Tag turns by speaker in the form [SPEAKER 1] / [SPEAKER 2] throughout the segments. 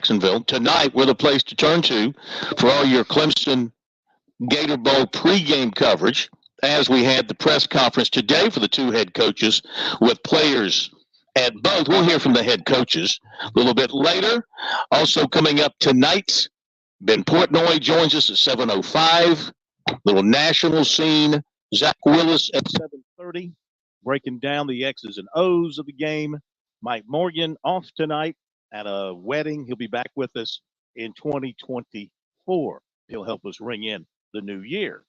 [SPEAKER 1] Jacksonville. Tonight, we're the place to turn to for all your Clemson Gator Bowl pregame coverage, as we had the press conference today for the two head coaches with players at both. We'll hear from the head coaches a little bit later. Also coming up tonight, Ben Portnoy joins us at 7:05. Little national scene. Zach Willis at 7:30, breaking down the X's and O's of the game. Mike Morgan off tonight at a wedding. He'll be back with us in 2024. He'll help us ring in the new year.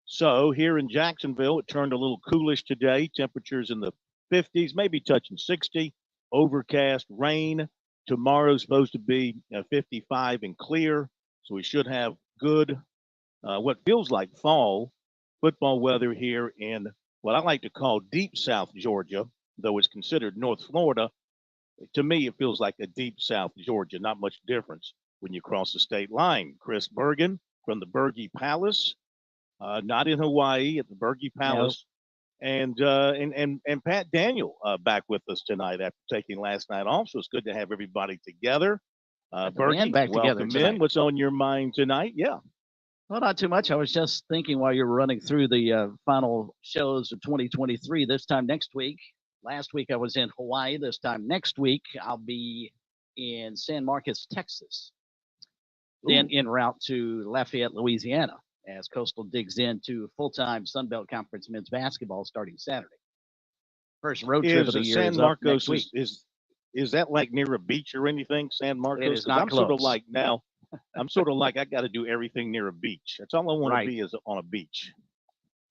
[SPEAKER 1] So here in Jacksonville, it turned a little coolish today. Temperatures in the 50s, maybe touching 60. Overcast, rain. Tomorrow's supposed to be 55 and clear. So we should have good, what feels like fall football weather here in what I like to call deep South Georgia, though it's considered North Florida. To me, it feels like a deep South Georgia, not much difference when you cross the state line. Chris Bergen from the Berge Palace, not in Hawaii, at the Berge Palace. And Pat Daniel back with us tonight after taking last night off. So it's good to have everybody together. Berge,
[SPEAKER 2] back
[SPEAKER 1] welcome
[SPEAKER 2] together
[SPEAKER 1] in. What's on your mind tonight? Yeah.
[SPEAKER 2] Well, not too much. I was just thinking while you were running through the final shows of 2023, this time next week. Last week I was in Hawaii. This time next week I'll be in San Marcos, Texas. Then en route to Lafayette, Louisiana, as Coastal digs into full-time Sun Belt Conference men's basketball starting Saturday. First road trip of the year
[SPEAKER 1] San
[SPEAKER 2] is
[SPEAKER 1] Marcos
[SPEAKER 2] up next week.
[SPEAKER 1] Is that like near a beach or anything, San Marcos?
[SPEAKER 2] It is not close.
[SPEAKER 1] Sort of like now. I'm sort of like I got to do everything near a beach. That's all I want to be is on a beach.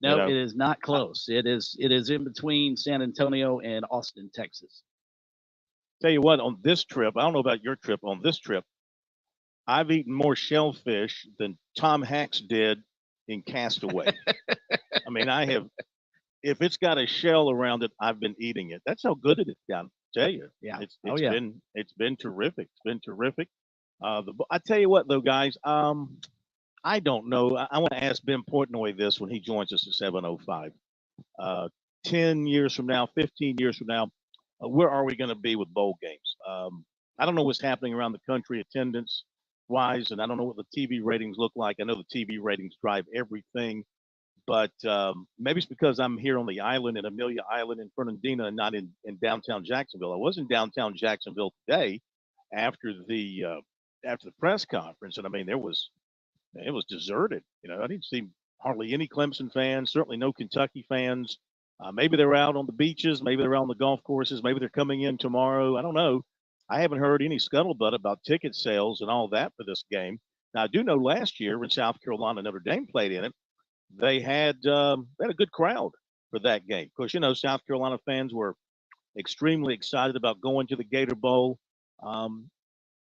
[SPEAKER 2] No, it is not close. It is in between San Antonio and Austin, Texas.
[SPEAKER 1] Tell you what, on this trip, I don't know about your trip. On this trip, I've eaten more shellfish than Tom Hanks did in Castaway. I mean, I have. If it's got a shell around it, I've been eating it. That's how good it is. I tell you, it's been terrific. It's been terrific. I tell you what, though, guys, I don't know. I want to ask Ben Portnoy this when he joins us at 7:05. 10 years from now, 15 years from now, where are we going to be with bowl games? I don't know what's happening around the country attendance-wise, and I don't know what the TV ratings look like. I know the TV ratings drive everything, but maybe it's because I'm here on the island in Amelia Island in Fernandina and not in downtown Jacksonville. I was in downtown Jacksonville today after the press conference, and I mean, it was deserted. I didn't see hardly any Clemson fans, certainly no Kentucky fans. Maybe they're out on the beaches, maybe they're out on the golf courses, maybe they're coming in tomorrow. I don't know. I haven't heard any scuttlebutt about ticket sales and all that for this game. Now, I do know last year when South Carolina Notre Dame played in it, they had a good crowd for that game. Of course, South Carolina fans were extremely excited about going to the Gator Bowl.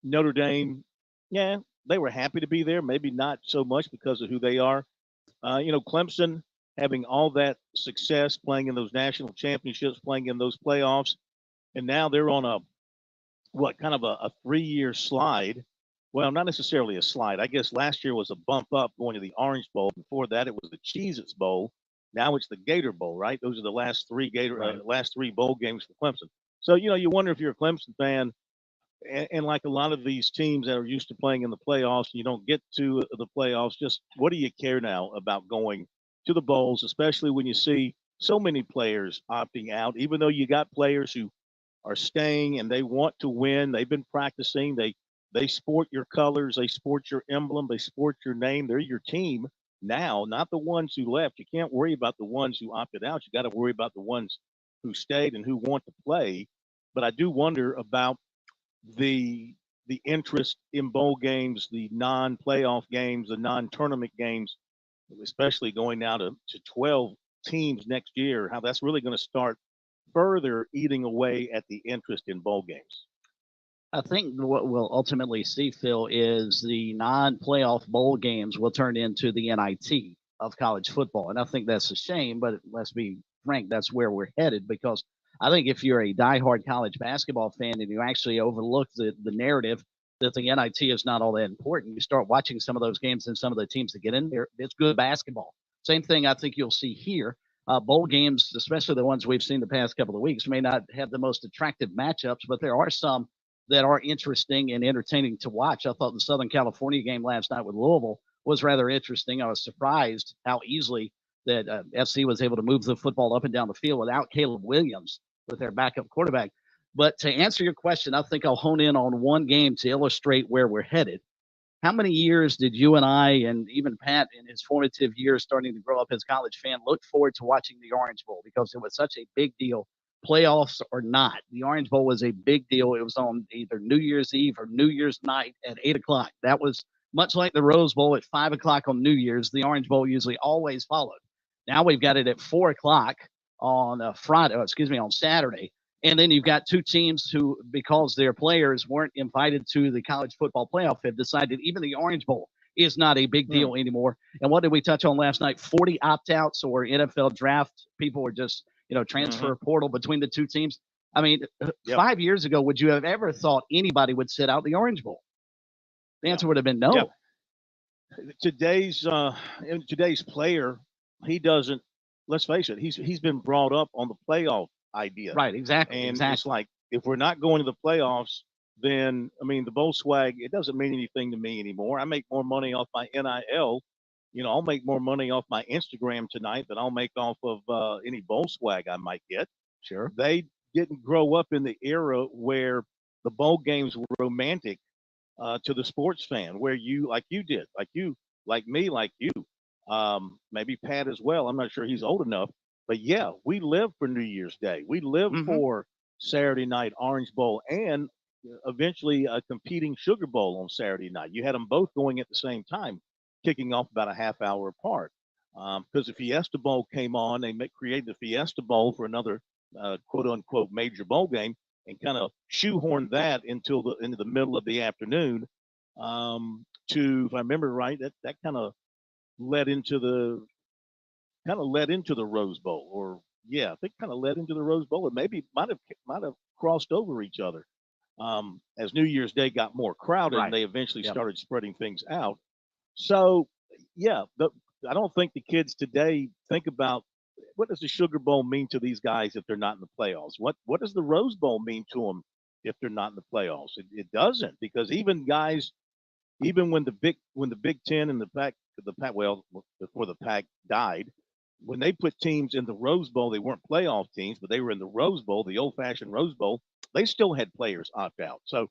[SPEAKER 1] Notre Dame, they were happy to be there, maybe not so much because of who they are. Clemson having all that success, playing in those national championships, playing in those playoffs, and now they're on a 3-year slide. Well, not necessarily a slide. I guess last year was a bump up going to the Orange Bowl. Before that, it was the Cheez-Its Bowl. Now it's the Gator Bowl, right? Those are the last three bowl games for Clemson. So, you wonder if you're a Clemson fan, and like a lot of these teams that are used to playing in the playoffs, you don't get to the playoffs. Just what do you care now about going to the bowls, especially when you see so many players opting out, even though you got players who are staying and they want to win. They've been practicing. They sport your colors. They sport your emblem. They sport your name. They're your team now, not the ones who left. You can't worry about the ones who opted out. You got to worry about the ones who stayed and who want to play. But I do wonder about the interest in bowl games, the non-playoff games, the non-tournament games, especially going now to 12 teams next year, how that's really going to start further eating away at the interest in bowl games.
[SPEAKER 2] I think what we'll ultimately see, Phil, is the non-playoff bowl games will turn into the NIT of college football. And I think that's a shame, but let's be frank, that's where we're headed, because I think if you're a diehard college basketball fan and you actually overlook the narrative that the NIT is not all that important, you start watching some of those games and some of the teams that get in there, it's good basketball. Same thing I think you'll see here. Bowl games, especially the ones we've seen the past couple of weeks, may not have the most attractive matchups, but there are some that are interesting and entertaining to watch. I thought the Southern California game last night with Louisville was rather interesting. I was surprised how easily that FC was able to move the football up and down the field without Caleb Williams with their backup quarterback. But to answer your question, I think I'll hone in on one game to illustrate where we're headed. How many years did you and I, and even Pat in his formative years starting to grow up as a college fan, look forward to watching the Orange Bowl because it was such a big deal, playoffs or not? The Orange Bowl was a big deal. It was on either New Year's Eve or New Year's night at 8 o'clock. That was much like the Rose Bowl at 5 o'clock on New Year's. The Orange Bowl usually always followed. Now we've got it at 4 o'clock on on Saturday. And then you've got two teams who, because their players weren't invited to the college football playoff, have decided even the Orange Bowl is not a big deal anymore. And what did we touch on last night? 40 opt-outs or NFL draft. People were just, transfer portal between the two teams. I mean, 5 years ago, would you have ever thought anybody would sit out the Orange Bowl? The answer would have been no.
[SPEAKER 1] Yeah. Today's player, he doesn't, let's face it, he's been brought up on the playoff idea.
[SPEAKER 2] Right, exactly.
[SPEAKER 1] And it's like, if we're not going to the playoffs, then, the bowl swag, it doesn't mean anything to me anymore. I make more money off my NIL. I'll make more money off my Instagram tonight than I'll make off of any bowl swag I might get.
[SPEAKER 2] Sure.
[SPEAKER 1] They didn't grow up in the era where the bowl games were romantic to the sports fan, where you did, like me, like you, maybe Pat as well. I'm not sure he's old enough. But yeah, we live for New Year's Day. We live for Saturday night Orange Bowl and eventually a competing Sugar Bowl on Saturday night. You had them both going at the same time, kicking off about a half hour apart. Because the Fiesta Bowl came on, they created the Fiesta Bowl for another quote unquote major bowl game and kind of shoehorned that into the middle of the afternoon. If I remember right, that kind of led into the Rose Bowl, or I think kind of led into the Rose Bowl, and maybe might have crossed over each other. As New Year's Day got more crowded, and they eventually started spreading things out. So, I don't think the kids today think about what does the Sugar Bowl mean to these guys if they're not in the playoffs. What does the Rose Bowl mean to them if they're not in the playoffs? It doesn't, because even when the Big Ten and the Pac, before the Pac died, when they put teams in the Rose Bowl, they weren't playoff teams, but they were in the Rose Bowl, the old-fashioned Rose Bowl. They still had players opt out. So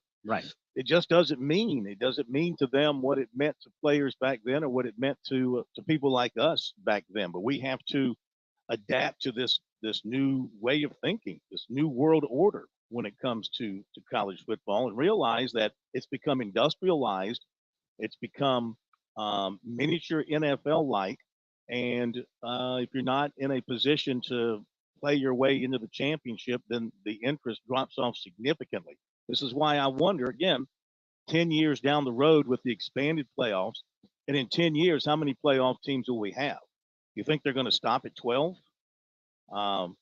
[SPEAKER 1] it just doesn't mean to them what it meant to players back then or what it meant to people like us back then. But we have to adapt to this new way of thinking, this new world order when it comes to college football, and realize that it's become industrialized. It's become miniature NFL-like. And if you're not in a position to play your way into the championship, then the interest drops off significantly. This is why I wonder, again, 10 years down the road with the expanded playoffs, and in 10 years, how many playoff teams will we have? You think they're going to stop at 12?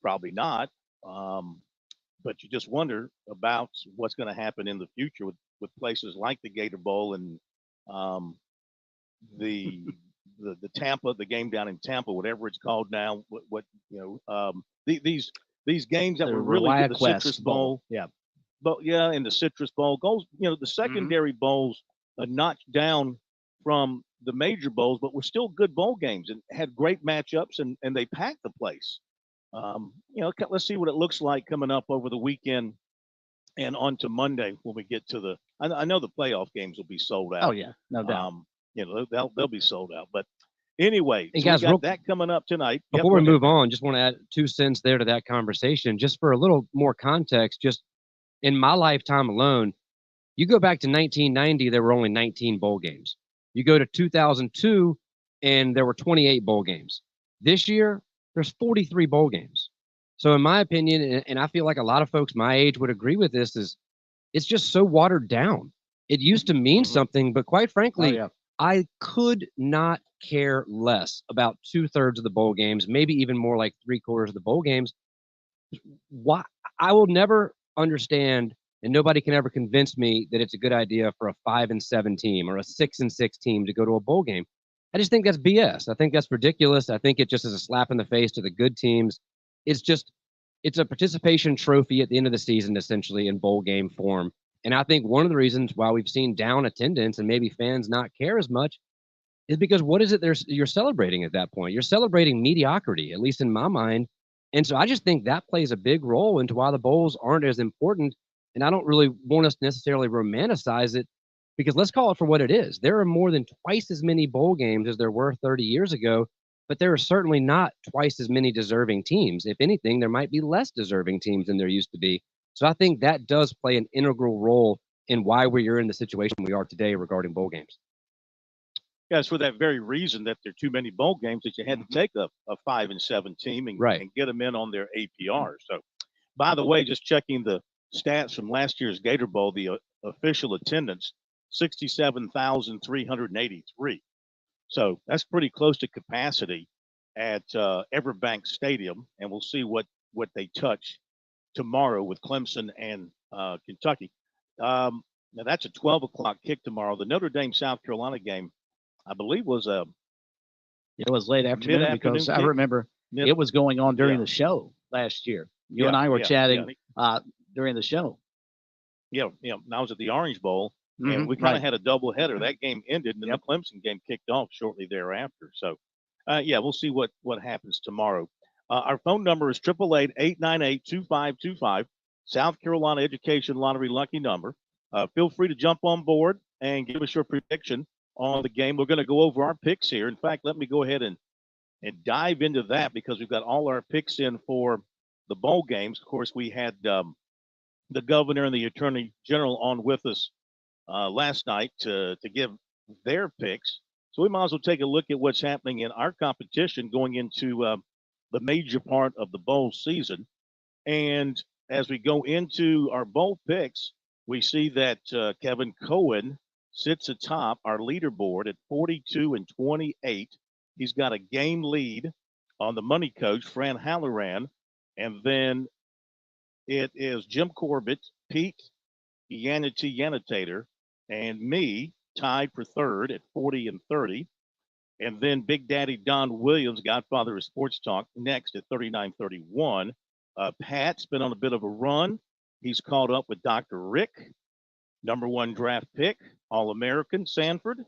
[SPEAKER 1] Probably not. But you just wonder about what's going to happen in the future with places like the Gator Bowl and the Tampa, the game down in Tampa, whatever it's called now. These games that were really the Citrus Bowl, and the Citrus Bowl goes. The secondary bowls are notched down from the major bowls, but were still good bowl games and had great matchups, and they packed the place. Let's see what it looks like coming up over the weekend and on to Monday when we get to the. I know the playoff games will be sold out.
[SPEAKER 2] Oh yeah, no doubt.
[SPEAKER 1] They'll be sold out. But anyway,
[SPEAKER 3] hey
[SPEAKER 1] so
[SPEAKER 3] guys,
[SPEAKER 1] we got that coming up tonight.
[SPEAKER 3] Before we move on, just want to add 2 cents there to that conversation, just for a little more context. Just in my lifetime alone, you go back to 1990, there were only 19 bowl games. You go to 2002, and there were 28 bowl games. This year, there's 43 bowl games. So in my opinion, and I feel like a lot of folks my age would agree with this, is it's just so watered down. It used to mean something, but quite frankly, I could not care less about 2/3 of the bowl games, maybe even more like 3/4 of the bowl games. Why? I will never understand, and nobody can ever convince me that it's a good idea for a 5-7 team or a 6-6 team to go to a bowl game. I just think that's BS. I think that's ridiculous. I think it just is a slap in the face to the good teams. It's a participation trophy at the end of the season, essentially, in bowl game form. And I think one of the reasons why we've seen down attendance and maybe fans not care as much is because what is it you're celebrating at that point? You're celebrating mediocrity, at least in my mind. And so I just think that plays a big role into why the bowls aren't as important. And I don't really want us to necessarily romanticize it, because let's call it for what it is. There are more than twice as many bowl games as there were 30 years ago, but there are certainly not twice as many deserving teams. If anything, there might be less deserving teams than there used to be. So I think that does play an integral role in why we're in the situation we are today regarding bowl games.
[SPEAKER 1] Yeah, it's for that very reason that there are too many bowl games that you had to take a 5-7 team and get them in on their APR. So, by the way, just checking the stats from last year's Gator Bowl, the official attendance, 67,383. So that's pretty close to capacity at Everbank Stadium, and we'll see what they touch tomorrow with Clemson and Kentucky. Now that's a 12 o'clock kick tomorrow. The Notre Dame South Carolina game, I believe, was
[SPEAKER 2] it was late afternoon because I remember it was going on during the show last year. You and I were chatting during the show.
[SPEAKER 1] Yeah. I was at the Orange Bowl, and we kind of had a doubleheader. That game ended, and then the Clemson game kicked off shortly thereafter. So, we'll see what happens tomorrow. Our phone number is 888-898-2525, South Carolina Education Lottery lucky number. Feel free to jump on board and give us your prediction on the game. We're going to go over our picks here. In fact, let me go ahead and dive into that, because we've got all our picks in for the bowl games. Of course, we had the governor and the attorney general on with us last night to give their picks. So we might as well take a look at what's happening in our competition going into the major part of the bowl season. And as we go into our bowl picks, we see that Kevin Cohen sits atop our leaderboard at 42-28. He's got a game lead on the money coach, Fran Halloran. And then it is Jim Corbett, Pete Yanitator, and me tied for third at 40-30. And then Big Daddy Don Williams, godfather of Sports Talk, next at 39-31. Pat's been on a bit of a run. He's caught up with Dr. Rick, number one draft pick, All-American, Sanford,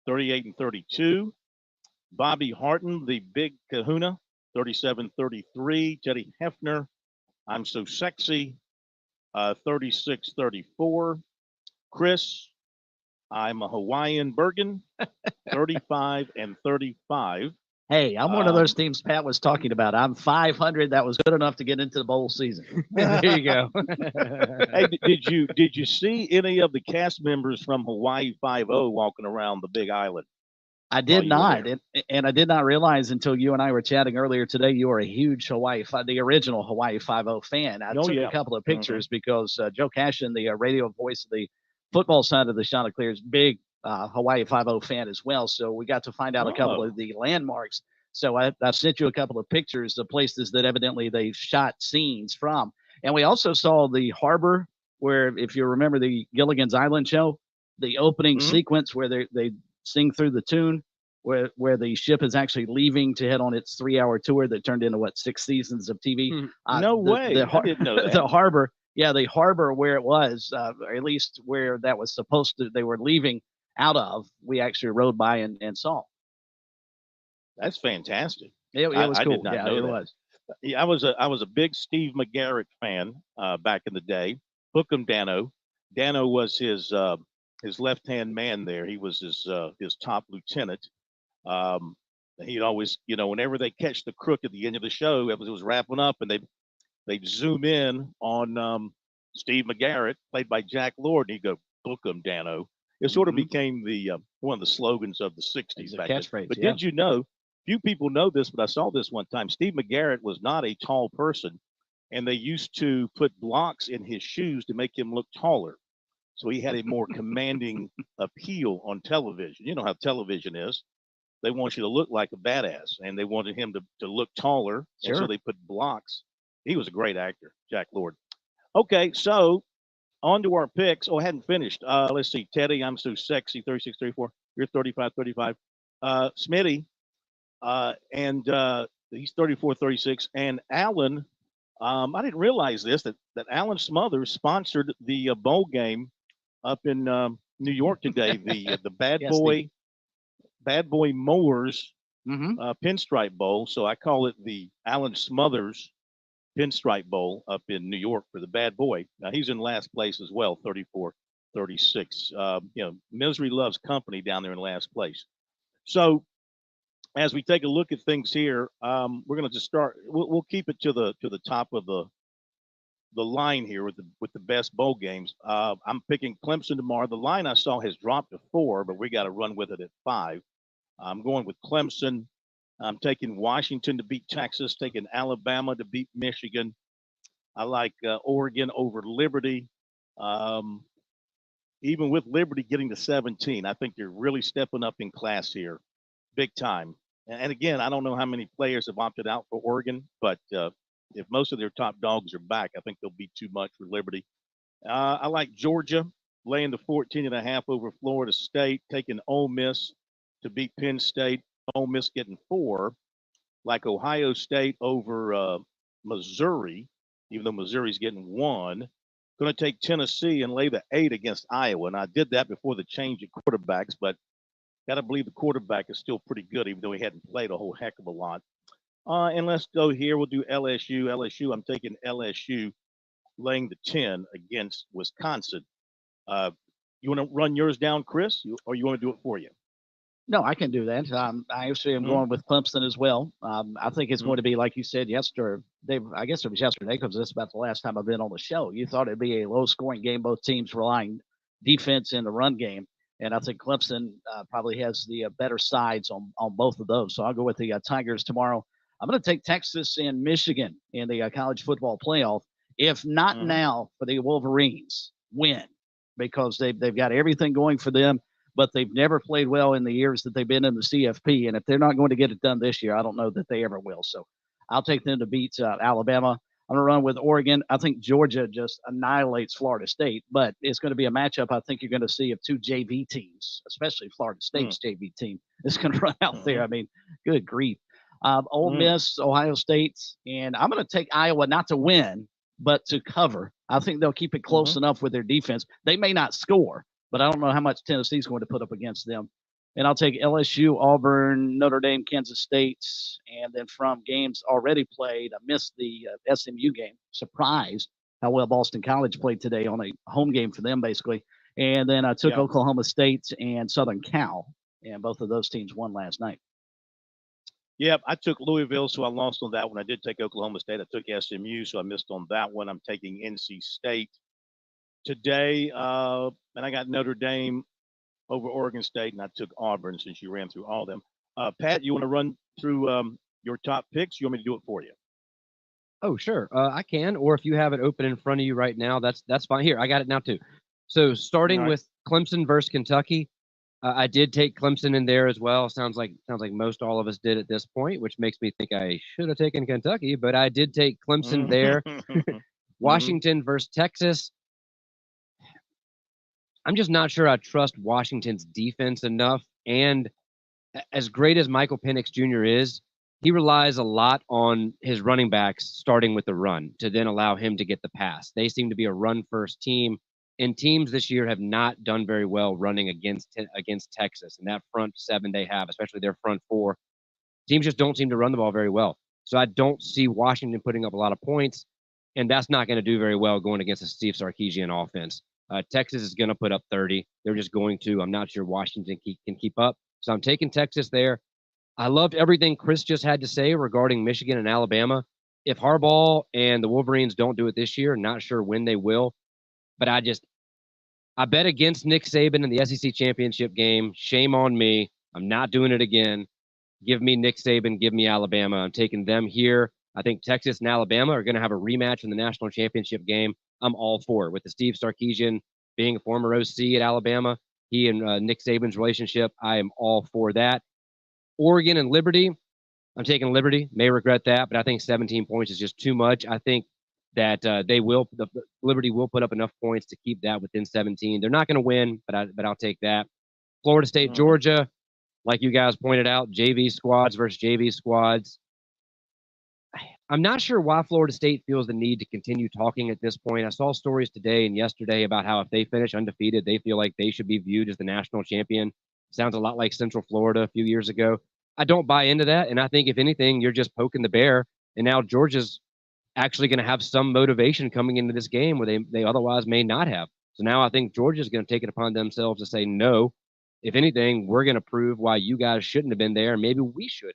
[SPEAKER 1] 38-32. Bobby Harton, the big kahuna, 37-33. Teddy Hefner, I'm So Sexy, 36-34. Chris, I'm a Hawaiian Bergen, 35-35.
[SPEAKER 2] Hey, I'm one of those teams Pat was talking about. I'm 500. That was good enough to get into the bowl season.
[SPEAKER 3] There you go.
[SPEAKER 1] Hey, did you see any of the cast members from Hawaii 5-0 walking around the Big Island?
[SPEAKER 2] I did not, and I did not realize until you and I were chatting earlier today. You are a huge the original Hawaii 5-0 fan. I took a couple of pictures because Joe Cashin, the radio voice of the football side of the Chanticleer, is big Hawaii 5-0 fan as well. So we got to find out a couple of the landmarks. So I sent you a couple of pictures of places that evidently they shot scenes from. And we also saw the harbor where, if you remember the Gilligan's Island show, the opening sequence where they sing through the tune, where the ship is actually leaving to head on its 3-hour tour that turned into 6 seasons of TV.
[SPEAKER 1] No way. I didn't know that.
[SPEAKER 2] The harbor. Yeah, the harbor where it was, or at least where that was supposed to, they were leaving out of, we actually rode by and saw.
[SPEAKER 1] That's fantastic.
[SPEAKER 2] It was cool.
[SPEAKER 1] I did not know that.
[SPEAKER 2] Was.
[SPEAKER 1] Yeah, I was a big Steve McGarrett fan back in the day. Hook'em Dano. Dano was his left-hand man there. He was his top lieutenant. He'd always, whenever they catch the crook at the end of the show, it was wrapping up, and they'd zoom in on Steve McGarrett, played by Jack Lord, and he'd go, "Book 'em, Dano." It sort of became the one of the slogans of the 60s back then. But did you know, few people know this, but I saw this one time, Steve McGarrett was not a tall person, and they used to put blocks in his shoes to make him look taller. So he had a more commanding appeal on television. You know how television is. They want you to look like a badass, and they wanted him to look taller.
[SPEAKER 2] Sure.
[SPEAKER 1] And so they put blocks. He was a great actor, Jack Lord. Okay, so on to our picks. Oh, I hadn't finished. Let's see. Teddy, I'm So Sexy, 36-34. You're 35-35. Smitty, and he's 34-36. And Alan, I didn't realize this, that Alan Smothers sponsored the bowl game up in New York today. The
[SPEAKER 2] Yes,
[SPEAKER 1] Bad Boy Mowers
[SPEAKER 2] Mm-hmm.
[SPEAKER 1] Pinstripe Bowl. So I call it the Alan Smothers Pinstripe Bowl up in New York for the Bad Boy. Now he's in last place as well, 34-36. Misery loves company down there in last place. So as we take a look at things here, we're going to just start. We'll keep it to the top of the line here with the best bowl games. I'm picking Clemson tomorrow. The line I saw has dropped to 4, but we got to run with it at 5. I'm going with Clemson. I'm taking Washington to beat Texas, taking Alabama to beat Michigan. I like Oregon over Liberty. Even with Liberty getting to 17, I think they're really stepping up in class here, big time. And again, I don't know how many players have opted out for Oregon, but if most of their top dogs are back, I think they'll be too much for Liberty. I like Georgia laying the 14.5 over Florida State, taking Ole Miss to beat Penn State. Ole Miss getting 4. Like Ohio State over Missouri, even though Missouri's getting 1. Going to take Tennessee and lay the 8 against Iowa. And I did that before the change at quarterbacks, but got to believe the quarterback is still pretty good, even though he hadn't played a whole heck of a lot. And let's go here. We'll do LSU. I'm taking LSU laying the 10 against Wisconsin. You want to run yours down, Chris, or you want to do it for you?
[SPEAKER 2] No, I can do that. I actually am going with Clemson as well. I think it's going to be, like you said yesterday. I guess it was yesterday because that's about the last time I've been on the show. You thought it'd be a low-scoring game, both teams relying defense in the run game. And I think Clemson probably has the better sides on both of those. So I'll go with the Tigers tomorrow. I'm going to take Texas and Michigan in the college football playoff. If not now for the Wolverines, win, because they've got everything going for them, but they've never played well in the years that they've been in the CFP. And if they're not going to get it done this year, I don't know that they ever will. So I'll take them to beat Alabama. I'm going to run with Oregon. I think Georgia just annihilates Florida State, but it's going to be a matchup I think you're going to see of 2 JV teams, especially Florida State's JV team is going to run out there. I mean, good grief. Ole Miss, Ohio State, and I'm going to take Iowa not to win, but to cover. I think they'll keep it close enough with their defense. They may not score, but I don't know how much Tennessee's going to put up against them. And I'll take LSU, Auburn, Notre Dame, Kansas State, and then from games already played, I missed the SMU game. Surprised how well Boston College played today on a home game for them, basically. And then I took Oklahoma State and Southern Cal, and both of those teams won last night.
[SPEAKER 1] Yep, I took Louisville, so I lost on that one. I did take Oklahoma State. I took SMU, so I missed on that one. I'm taking NC State today, and I got Notre Dame over Oregon State, and I took Auburn since you ran through all of them. Pat, you want to run through your top picks? You want me to do it for you?
[SPEAKER 3] Oh, sure. I can. Or if you have it open in front of you right now, that's fine. Here, I got it now too. So starting with Clemson versus Kentucky, I did take Clemson in there as well. Sounds like most all of us did at this point, which makes me think I should have taken Kentucky, but I did take Clemson there. Washington versus Texas. I'm just not sure I trust Washington's defense enough. And as great as Michael Penix Jr. is, he relies a lot on his running backs starting with the run to then allow him to get the pass. They seem to be a run-first team, and teams this year have not done very well running against Texas. And that front 7 they have, especially their front 4, teams just don't seem to run the ball very well. So I don't see Washington putting up a lot of points, and that's not going to do very well going against a Steve Sarkisian offense. Texas is going to put up 30. They're just going to. I'm not sure Washington can keep up. So I'm taking Texas there. I loved everything Chris just had to say regarding Michigan and Alabama. If Harbaugh and the Wolverines don't do it this year, not sure when they will. But I bet against Nick Saban in the SEC championship game. Shame on me. I'm not doing it again. Give me Nick Saban. Give me Alabama. I'm taking them here. I think Texas and Alabama are going to have a rematch in the national championship game. I'm all for it. With the Steve Sarkisian being a former OC at Alabama, he and Nick Saban's relationship, I am all for that. Oregon and Liberty, I'm taking Liberty. May regret that, but I think 17 points is just too much. I think that Liberty will put up enough points to keep that within 17. They're not going to win, but I'll take that. Florida State, Georgia, like you guys pointed out, JV squads versus JV squads. I'm not sure why Florida State feels the need to continue talking at this point. I saw stories today and yesterday about how if they finish undefeated, they feel like they should be viewed as the national champion. Sounds a lot like Central Florida a few years ago. I don't buy into that. And I think, if anything, you're just poking the bear. And now Georgia's actually going to have some motivation coming into this game where they otherwise may not have. So now I think Georgia's going to take it upon themselves to say, no, if anything, we're going to prove why you guys shouldn't have been there. Maybe we should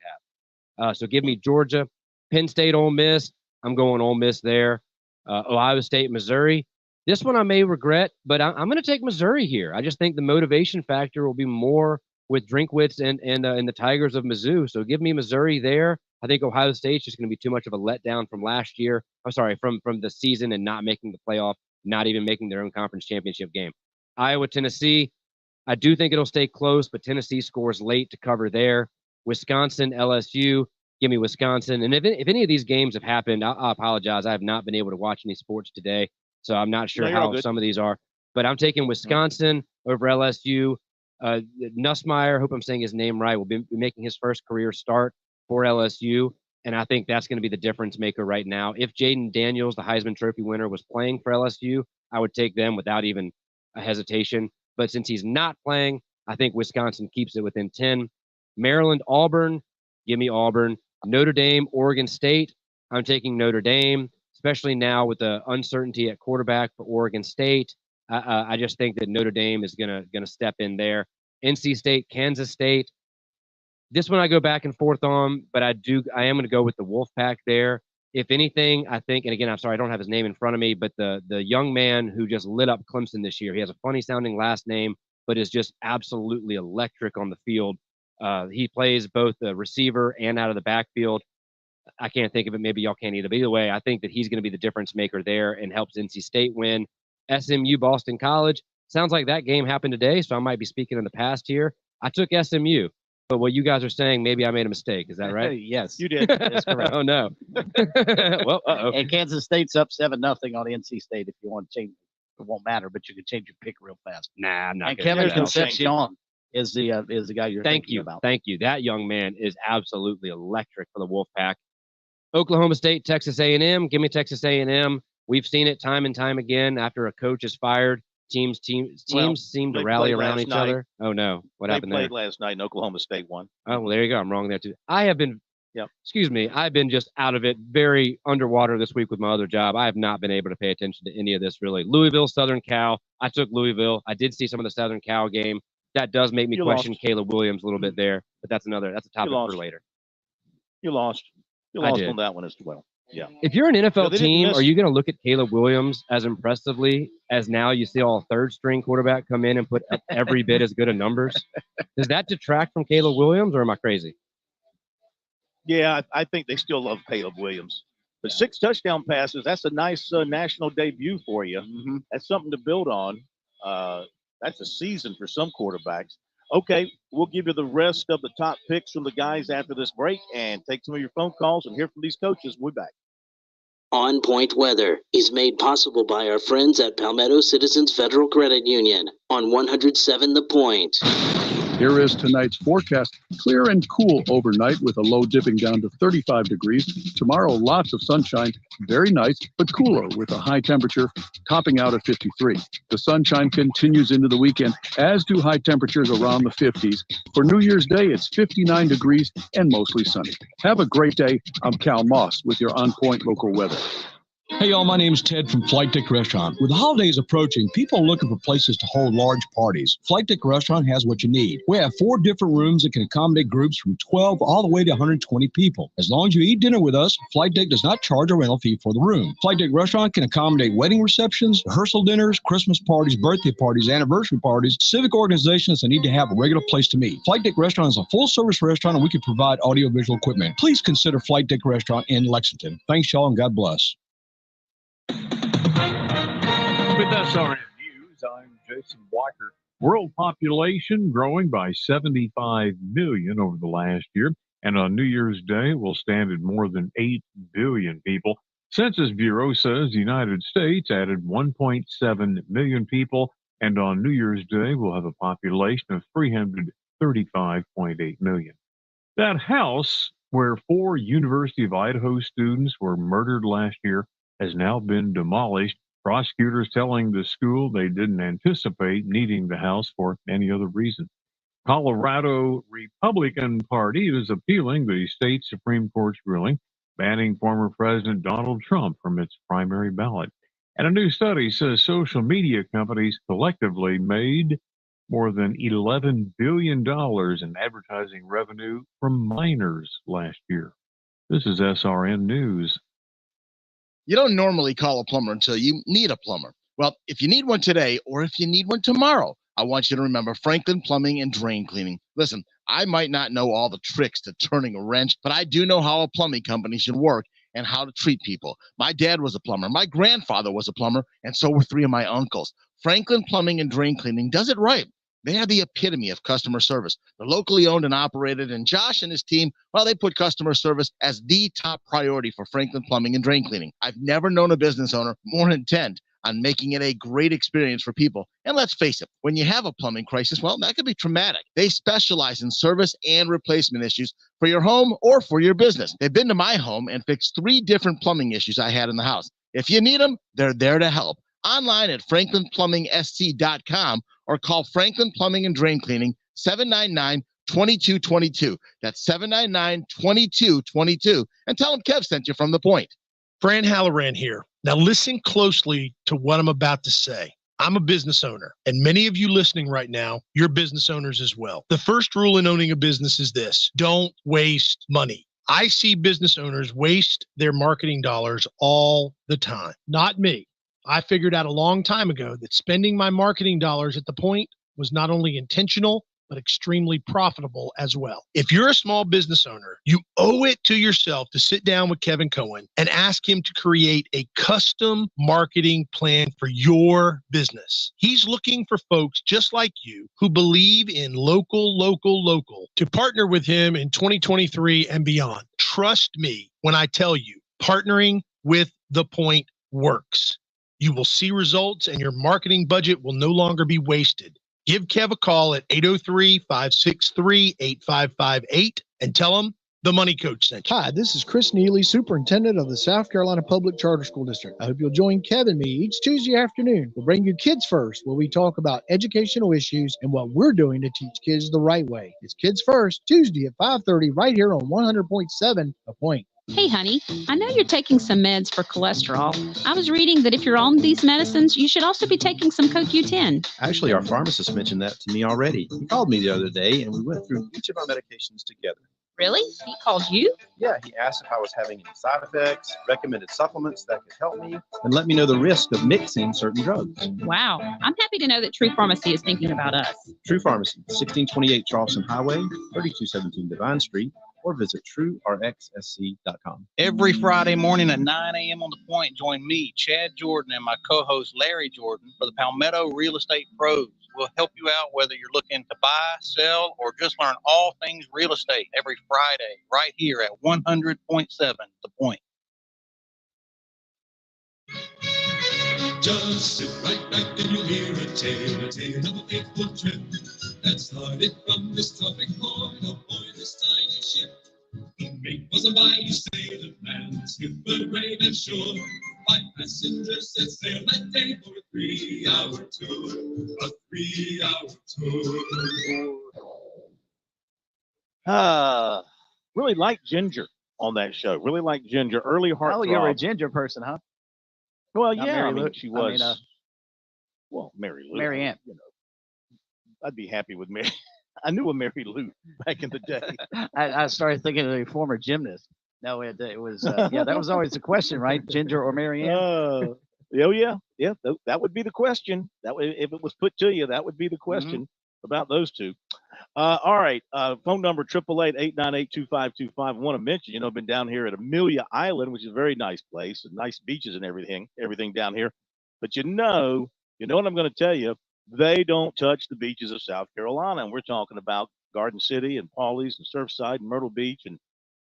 [SPEAKER 3] have. So give me Georgia. Penn State, Ole Miss. I'm going Ole Miss there. Ohio State, Missouri. This one I may regret, but I'm going to take Missouri here. I just think the motivation factor will be more with Drinkwitz and the Tigers of Mizzou. So give me Missouri there. I think Ohio State's just going to be too much of a letdown from last year. I'm sorry, from the season and not making the playoff, not even making their own conference championship game. Iowa, Tennessee. I do think it'll stay close, but Tennessee scores late to cover there. Wisconsin, LSU. Give me Wisconsin. And if any of these games have happened, I apologize. I have not been able to watch any sports today, so I'm not sure how some of these are. But I'm taking Wisconsin over LSU. Nussmeier, hope I'm saying his name right, will be making his first career start for LSU, and I think that's going to be the difference maker right now. If Jaden Daniels, the Heisman Trophy winner, was playing for LSU, I would take them without even a hesitation. But since he's not playing, I think Wisconsin keeps it within 10. Maryland, Auburn, give me Auburn. Notre Dame, Oregon State, I'm taking Notre Dame, especially now with the uncertainty at quarterback for Oregon State. I just think that Notre Dame is gonna step in there. NC State, Kansas State. This one I go back and forth on, but I am going to go with the Wolfpack there. If anything, I think, and again, I'm sorry, I don't have his name in front of me, but the young man who just lit up Clemson this year, he has a funny sounding last name, but is just absolutely electric on the field. He plays both the receiver and out of the backfield. I can't think of it. Maybe y'all can't either. But either way, I think that he's going to be the difference maker there and helps NC State win. SMU, Boston College. Sounds like that game happened today, so I might be speaking in the past here. I took SMU, but what you guys are saying, maybe I made a mistake. Is that right?
[SPEAKER 2] Yes.
[SPEAKER 1] You did.
[SPEAKER 2] That's correct.
[SPEAKER 3] Oh, no. Well, uh-oh.
[SPEAKER 2] And Kansas State's up 7-0 on NC State if you want to change. It won't matter, but you can change your pick real fast.
[SPEAKER 3] Nah, I'm not.
[SPEAKER 2] And
[SPEAKER 3] gonna
[SPEAKER 2] Kevin
[SPEAKER 3] do that.
[SPEAKER 2] Concepcion is the guy you're thinking about.
[SPEAKER 3] Thank you. That young man is absolutely electric for the Wolfpack. Oklahoma State, Texas A&M. Give me Texas A&M. We've seen it time and time again. After a coach is fired, teams seem to rally around each other. Oh no, what happened there?
[SPEAKER 1] They played last night, and Oklahoma State won.
[SPEAKER 3] Oh, well, there you go. I'm wrong there too. I've been just out of it, very underwater this week with my other job. I have not been able to pay attention to any of this really. Louisville, Southern Cal. I took Louisville. I did see some of the Southern Cal game. That does make me question Caleb Williams a little bit there, but that's a topic for later.
[SPEAKER 1] You lost. You lost on that one as well. Yeah.
[SPEAKER 3] If you're an NFL team, are you going to look at Caleb Williams as impressively as now you see all third string quarterback come in and put up every bit as good of numbers? Does that detract from Caleb Williams, or am I crazy?
[SPEAKER 1] Yeah, I think they still love Caleb Williams. But 6 touchdown passes, that's a nice national debut for you.
[SPEAKER 2] Mm-hmm.
[SPEAKER 1] That's something to build on. That's a season for some quarterbacks. Okay, we'll give you the rest of the top picks from the guys after this break and take some of your phone calls and hear from these coaches. We'll be back.
[SPEAKER 4] On Point Weather is made possible by our friends at Palmetto Citizens Federal Credit Union on 107 The Point.
[SPEAKER 5] Here is tonight's forecast. Clear and cool overnight with a low dipping down to 35 degrees. Tomorrow, lots of sunshine. Very nice, but cooler with a high temperature topping out at 53. The sunshine continues into the weekend, as do high temperatures around the 50s. For New Year's Day, it's 59 degrees and mostly sunny. Have a great day. I'm Cal Moss with your On Point local weather.
[SPEAKER 6] Hey, y'all, my name's Ted from Flight Deck Restaurant. With the holidays approaching, people are looking for places to hold large parties. Flight Deck Restaurant has what you need. We have 4 different rooms that can accommodate groups from 12 all the way to 120 people. As long as you eat dinner with us, Flight Deck does not charge a rental fee for the room. Flight Deck Restaurant can accommodate wedding receptions, rehearsal dinners, Christmas parties, birthday parties, anniversary parties, civic organizations that need to have a regular place to meet. Flight Deck Restaurant is a full-service restaurant, and we can provide audiovisual equipment. Please consider Flight Deck Restaurant in Lexington. Thanks, y'all, and God bless.
[SPEAKER 7] With SRN News, I'm Jason Walker. World population growing by 75 million over the last year, and on New Year's Day will stand at more than 8 billion people. Census Bureau says the United States added 1.7 million people, and on New Year's Day we'll have a population of 335.8 million. That house where 4 University of Idaho students were murdered last year, has now been demolished. Prosecutors telling the school they didn't anticipate needing the house for any other reason. Colorado Republican Party is appealing the state Supreme Court's ruling banning former President Donald Trump from its primary ballot. And a new study says social media companies collectively made more than $11 billion in advertising revenue from minors last year. This is SRN News.
[SPEAKER 8] You don't normally call a plumber until you need a plumber. Well, if you need one today or if you need one tomorrow, I want you to remember Franklin Plumbing and Drain Cleaning. Listen, I might not know all the tricks to turning a wrench, but I do know how a plumbing company should work and how to treat people. My dad was a plumber. My grandfather was a plumber, and so were 3 of my uncles. Franklin Plumbing and Drain Cleaning does it right. They are the epitome of customer service. They're locally owned and operated, and Josh and his team, well, they put customer service as the top priority for Franklin Plumbing and Drain Cleaning. I've never known a business owner more intent on making it a great experience for people. And let's face it, when you have a plumbing crisis, well, that could be traumatic. They specialize in service and replacement issues for your home or for your business. They've been to my home and fixed 3 different plumbing issues I had in the house. If you need them, they're there to help. Online at franklinplumbing.sc.com or call Franklin Plumbing and Drain Cleaning 799-2222. That's 799-2222. And tell them Kev sent you from The Point.
[SPEAKER 9] Fran Halloran here. Now listen closely to what I'm about to say. I'm a business owner, and many of you listening right now, you're business owners as well. The first rule in owning a business is this: don't waste money. I see business owners waste their marketing dollars all the time. Not me. I figured out a long time ago that spending my marketing dollars at The Point was not only intentional, but extremely profitable as well. If you're a small business owner, you owe it to yourself to sit down with Kevin Cohen and ask him to create a custom marketing plan for your business. He's looking for folks just like you who believe in local to partner with him in 2023 and beyond. Trust me when I tell you, partnering with The Point works. You will see results and your marketing budget will no longer be wasted. Give Kev a call at 803-563-8558 and tell him the Money Coach sent you.
[SPEAKER 10] Hi, this is Chris Neely, Superintendent of the South Carolina Public Charter School District. I hope you'll join Kev and me each Tuesday afternoon. We'll bring you Kids First, where we talk about educational issues and what we're doing to teach kids the right way. It's Kids First, Tuesday at 5:30 right here on 100.7 The Point.
[SPEAKER 11] Hey, honey, I know you're taking some meds for cholesterol. I was reading that if you're on these medicines, you should also be taking some CoQ10.
[SPEAKER 12] Actually, our pharmacist mentioned that to me already. He called me the other day, and we went through each of our medications together.
[SPEAKER 11] Really? He called you?
[SPEAKER 12] Yeah, he asked if I was having any side effects, recommended supplements that could help me, and let me know the risk of mixing certain drugs.
[SPEAKER 11] Wow. I'm happy to know that True Pharmacy is thinking about us.
[SPEAKER 12] True Pharmacy, 1628 Charleston Highway, 3217 Divine Street, or visit truerxsc.com.
[SPEAKER 13] Every Friday morning at 9 a.m. on The Point, join me, Chad Jordan, and my co-host Larry Jordan for the Palmetto Real Estate Pros. We'll help you out whether you're looking to buy, sell, or just learn all things real estate every Friday right here at 100.7 The Point.
[SPEAKER 14] Just sit right back and you'll hear a tale of a faithful trip that started from this tropic point aboard this tiny ship. The mate was a mighty sailor man, skipper brave and sure. 5 passengers set sail that day for a 3-hour tour. A 3-hour tour.
[SPEAKER 1] Really like Ginger on that show. Really like Ginger. Early heartthrob.
[SPEAKER 2] Oh, you're a Ginger person, huh?
[SPEAKER 1] Well,
[SPEAKER 2] Not
[SPEAKER 1] yeah,
[SPEAKER 2] Mary
[SPEAKER 1] I mean,
[SPEAKER 2] Lou.
[SPEAKER 1] she was.
[SPEAKER 2] I mean,
[SPEAKER 1] well, Mary Lou.
[SPEAKER 2] Mary Ann.
[SPEAKER 1] You know, I'd be happy with Mary. I knew a Mary Lou back in the day.
[SPEAKER 2] I started thinking of a former gymnast. No, it was, yeah, that was always the question, right? Ginger or Mary Ann?
[SPEAKER 1] Oh, yeah. That would be the question. That would, if it was put to you, that would be the question about those two. All right. Phone number 888-898-2525. I want to mention, I've been down here at Amelia Island, which is a very nice place, and nice beaches and everything down here. But you know what I'm going to tell you? They don't touch the beaches of South Carolina. And we're talking about Garden City and Pawleys and Surfside and Myrtle Beach and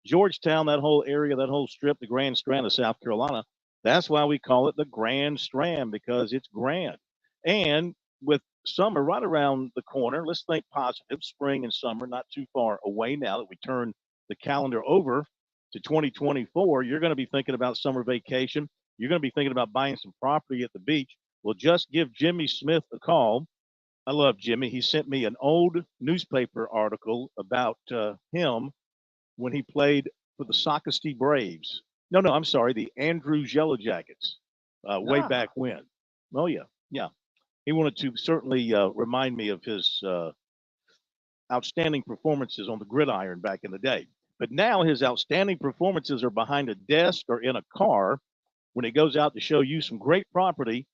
[SPEAKER 1] Georgetown, that whole area, that whole strip, the Grand Strand of South Carolina. That's why we call it the Grand Strand, because it's grand. And with summer right around the corner, let's think positive, spring and summer, not too far away now that we turn the calendar over to 2024, you're going to be thinking about summer vacation. You're going to be thinking about buying some property at the beach. Well, just give Jimmy Smith a call. I love Jimmy. He sent me an old newspaper article about him when he played for the Sockasty Braves. No, I'm sorry, the Andrews Yellow Jackets way back when. Oh, yeah. He wanted to certainly remind me of his outstanding performances on the gridiron back in the day. But now his outstanding performances are behind a desk or in a car when he goes out to show you some great property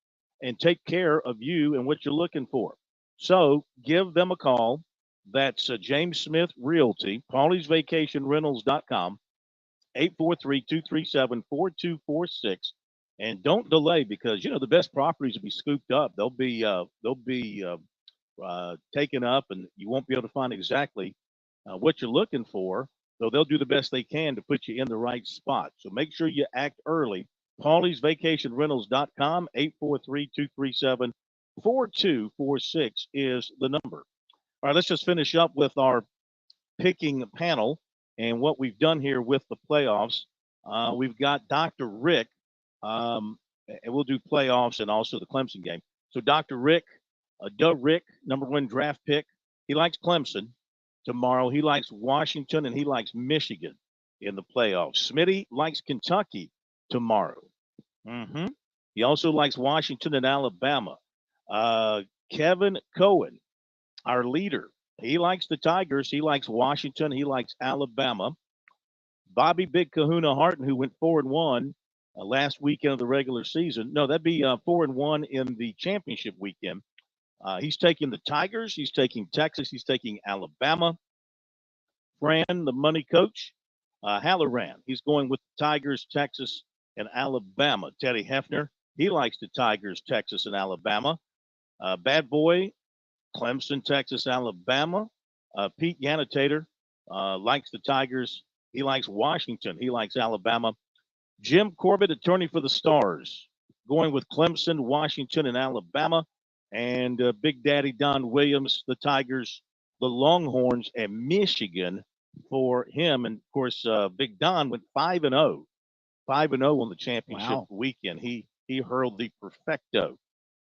[SPEAKER 1] and take care of you and what you're looking for. So give them a call. That's James Smith Realty, Paulie'sVacationRentals.com, 843-237-4246. And don't delay because, the best properties will be scooped up. They'll be taken up and you won't be able to find exactly what you're looking for, though they'll do the best they can to put you in the right spot. So make sure you act early. Paulie'sVacationRentals.com, 843-237-4246 is the number. All right, let's just finish up with our picking panel and what we've done here with the playoffs. We've got Dr. Rick, and we'll do playoffs and also the Clemson game. So Dr. Rick, Doug Rick, number 1 draft pick. He likes Clemson tomorrow. He likes Washington, and he likes Michigan in the playoffs. Smitty likes Kentucky tomorrow. He also likes Washington and Alabama. Kevin Cohen, our leader, he likes the Tigers. He likes Washington. He likes Alabama. Bobby Big Kahuna Harton, who went 4-1 last weekend of the regular season. No, that'd be 4-1 in the championship weekend. He's taking the Tigers. He's taking Texas. He's taking Alabama. Fran, the money coach, Halloran. He's going with the Tigers, Texas, and Alabama. Teddy Hefner, he likes the Tigers, Texas, and Alabama. Bad Boy, Clemson, Texas, Alabama. Pete Yanitator likes the Tigers. He likes Washington. He likes Alabama. Jim Corbett, attorney for the Stars, going with Clemson, Washington, and Alabama. And Big Daddy Don Williams, the Tigers, the Longhorns, and Michigan for him. And, of course, Big Don went 5-0. 5-0 on the championship weekend. He hurled the perfecto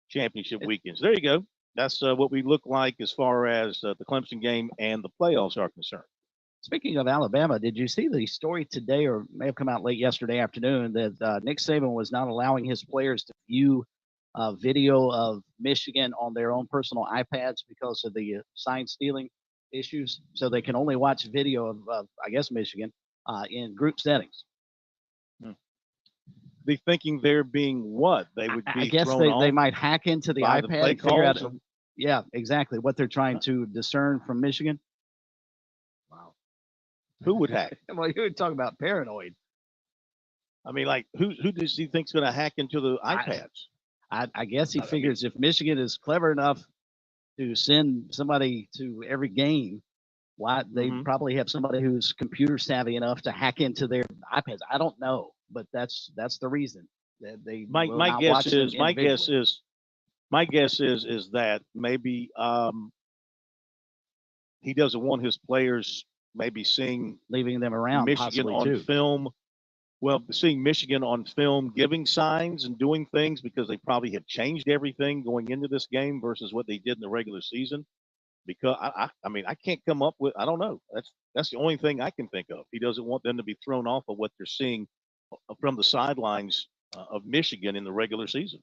[SPEAKER 1] championship weekend. So there you go. That's what we look like as far as the Clemson game and the playoffs are concerned.
[SPEAKER 2] Speaking of Alabama, did you see the story today, or may have come out late yesterday afternoon, that Nick Saban was not allowing his players to view video of Michigan on their own personal iPads because of the sign stealing issues? So they can only watch video of I guess, Michigan in group settings.
[SPEAKER 1] Be thinking they're being what? They would be
[SPEAKER 2] I guess they might hack into the iPad and figure out, yeah, exactly what they're trying to discern from Michigan. Wow.
[SPEAKER 1] Who would hack?
[SPEAKER 2] Well, you would talk about paranoid.
[SPEAKER 1] I mean, like, who does he think's going to hack into the iPads?
[SPEAKER 2] I guess he figures if Michigan is clever enough to send somebody to every game, why they probably have somebody who's computer savvy enough to hack into their iPads. I don't know, but that's the reason that they. My guess is
[SPEAKER 1] that maybe he doesn't want his players maybe
[SPEAKER 2] leaving them around
[SPEAKER 1] Michigan on film. Well, seeing Michigan on film giving signs and doing things because they probably have changed everything going into this game versus what they did in the regular season. Because I mean, I can't come up with, I don't know. That's the only thing I can think of. He doesn't want them to be thrown off of what they're seeing from the sidelines of Michigan in the regular season.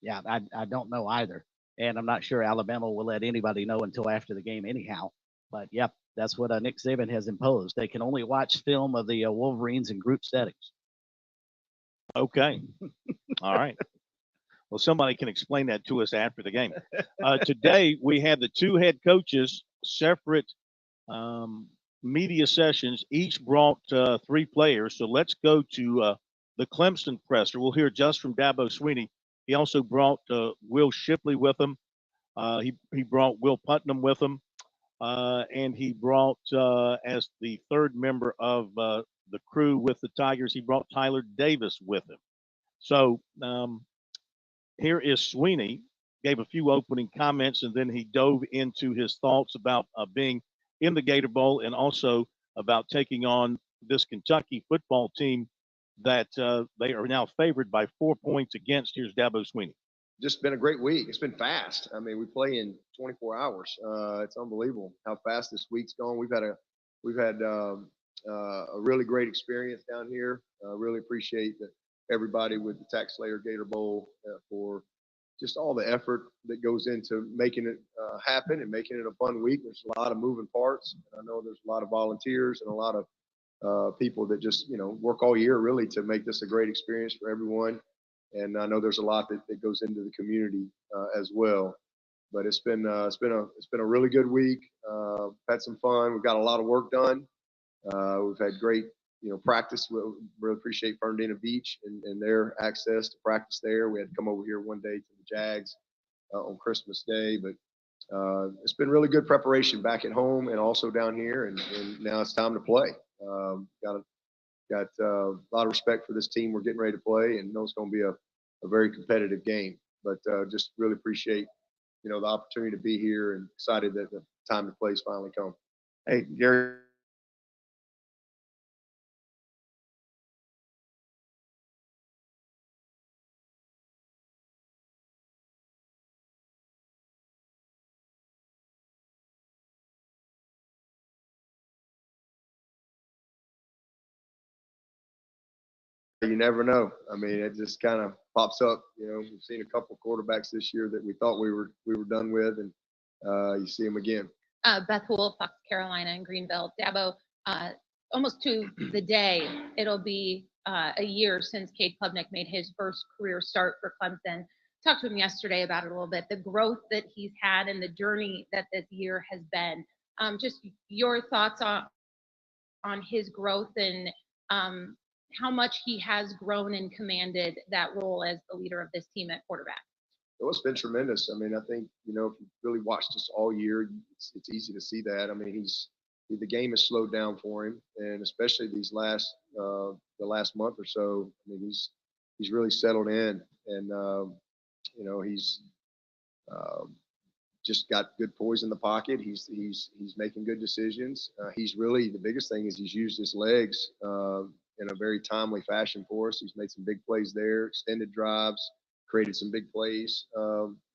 [SPEAKER 2] Yeah, I don't know either. And I'm not sure Alabama will let anybody know until after the game anyhow. But, yep, that's what Nick Saban has imposed. They can only watch film of the Wolverines in group settings.
[SPEAKER 1] Okay. All right. Well, somebody can explain that to us after the game. Today, we had the two head coaches, separate media sessions. Each brought 3 players. So let's go to the Clemson presser. We'll hear just from Dabo Swinney. He also brought Will Shipley with him. He brought Will Putnam with him. And he brought, as the third member of the crew with the Tigers, he brought Tyler Davis with him. So here is Swinney, gave a few opening comments, and then he dove into his thoughts about being in the Gator Bowl and also about taking on this Kentucky football team that they are now favored by 4 points against. Here's Dabo Sweeney.
[SPEAKER 15] Just been a great week. It's been fast. I mean, we play in 24 hours. It's unbelievable how fast this week's gone. We've had a really great experience down here. Really appreciate everybody with the Tax Slayer Gator Bowl for just all the effort that goes into making it happen and making it a fun week. There's a lot of moving parts. I know there's a lot of volunteers and a lot of people that just work all year really to make this a great experience for everyone. And I know there's a lot that goes into the community as well. But it's been a really good week. Had some fun. We've got a lot of work done. We've had great practice. We really appreciate Fernandina Beach and their access to practice there. We had to come over here one day to the Jags on Christmas Day, but it's been really good preparation back at home and also down here. And now it's time to play. Got a lot of respect for this team we're getting ready to play, and know it's going to be a very competitive game. But just really appreciate the opportunity to be here and excited that the time to play has finally come.
[SPEAKER 1] Hey, Gary.
[SPEAKER 15] You never know. I mean, it just kind of pops up. We've seen a couple of quarterbacks this year that we thought we were done with, and you see them again.
[SPEAKER 16] Beth Houle, Fox Carolina, and Greenville. Dabo, almost to the day, it'll be a year since Cade Klubnik made his first career start for Clemson. Talked to him yesterday about it a little bit, the growth that he's had and the journey that this year has been. Just your thoughts on his growth and how much he has grown and commanded that role as the leader of this team at quarterback.
[SPEAKER 15] Well, it's been tremendous. I mean, I think, if you really watched us all year, it's easy to see that. I mean, the game has slowed down for him, and especially the last month or so. I mean, he's really settled in, and he's just got good poise in the pocket. He's making good decisions. He's really, the biggest thing is he's used his legs in a very timely fashion for us. He's made some big plays there, extended drives, created some big plays,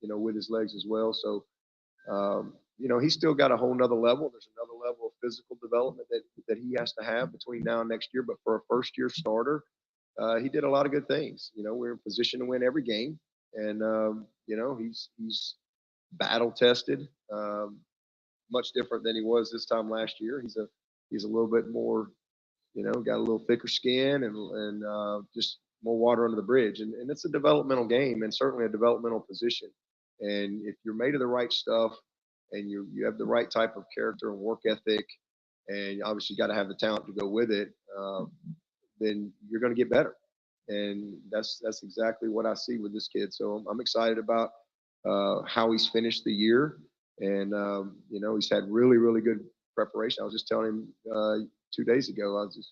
[SPEAKER 15] with his legs as well. So, he's still got a whole nother level. There's another level of physical development that he has to have between now and next year. But for a first-year starter, he did a lot of good things. We're in position to win every game, and he's battle tested, much different than he was this time last year. He's a little bit more, got a little thicker skin and just more water under the bridge. And it's a developmental game and certainly a developmental position. And if you're made of the right stuff and you have the right type of character and work ethic, and obviously you got to have the talent to go with it, then you're going to get better. And that's exactly what I see with this kid. So I'm excited about how he's finished the year. And, he's had really, really good preparation. I was just telling him 2 days ago, I was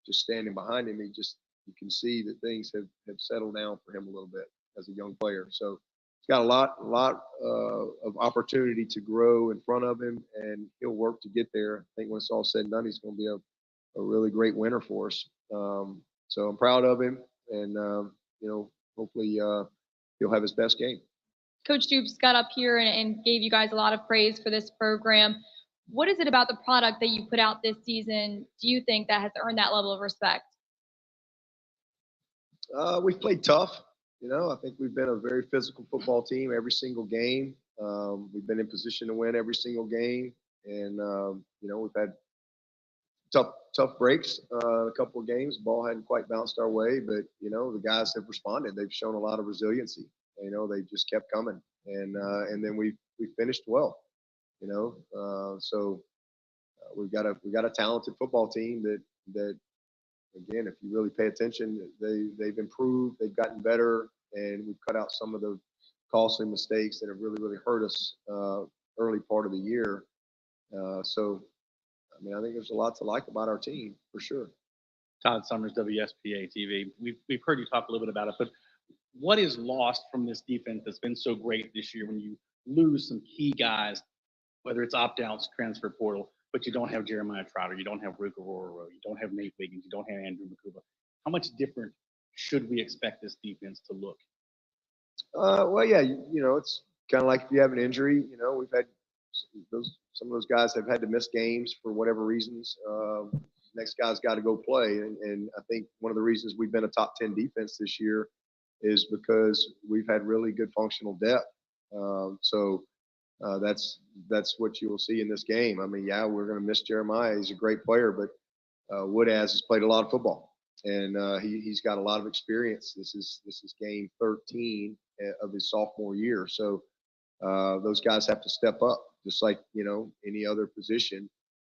[SPEAKER 15] just standing behind him. You can see that things have settled down for him a little bit as a young player. So he's got a lot of opportunity to grow in front of him, and he'll work to get there. I think when it's all said and done, he's going to be a really great winner for us. So I'm proud of him, and hopefully he'll have his best game.
[SPEAKER 17] Coach Stoops got up here and gave you guys a lot of praise for this program. What is it about the product that you put out this season, do you think, that has earned that level of respect?
[SPEAKER 15] We've played tough. I think we've been a very physical football team every single game. We've been in position to win every single game. And, we've had tough breaks, a couple of games. The ball hadn't quite bounced our way, but, the guys have responded. They've shown a lot of resiliency. They just kept coming. And then we finished well, so we've got a talented football team that again, if you really pay attention, they've improved, they've gotten better, and we've cut out some of the costly mistakes that have really, really hurt us early part of the year. So, I think there's a lot to like about our team for sure.
[SPEAKER 18] Todd Summers, WSPA TV. We've heard you talk a little bit about it, but what is lost from this defense that's been so great this year when you lose some key guys, whether it's opt-outs, transfer portal? but you don't have Jeremiah Trotter, you don't have Rick Aurora, you don't have Nate Wiggins, you don't have Andrew McCuba. How much different should we expect this defense to look?
[SPEAKER 15] Well, yeah, it's kind of like if you have an injury. We've had some of those guys have had to miss games for whatever reasons. Next guy's got to go play, and I think one of the reasons we've been a top 10 defense this year is because we've had really good functional depth. So that's what you will see in this game. I mean, yeah, we're going to miss Jeremiah. He's a great player, but Woodaz has played a lot of football, and he's got a lot of experience. This is game 13 of his sophomore year. So those guys have to step up, just like any other position.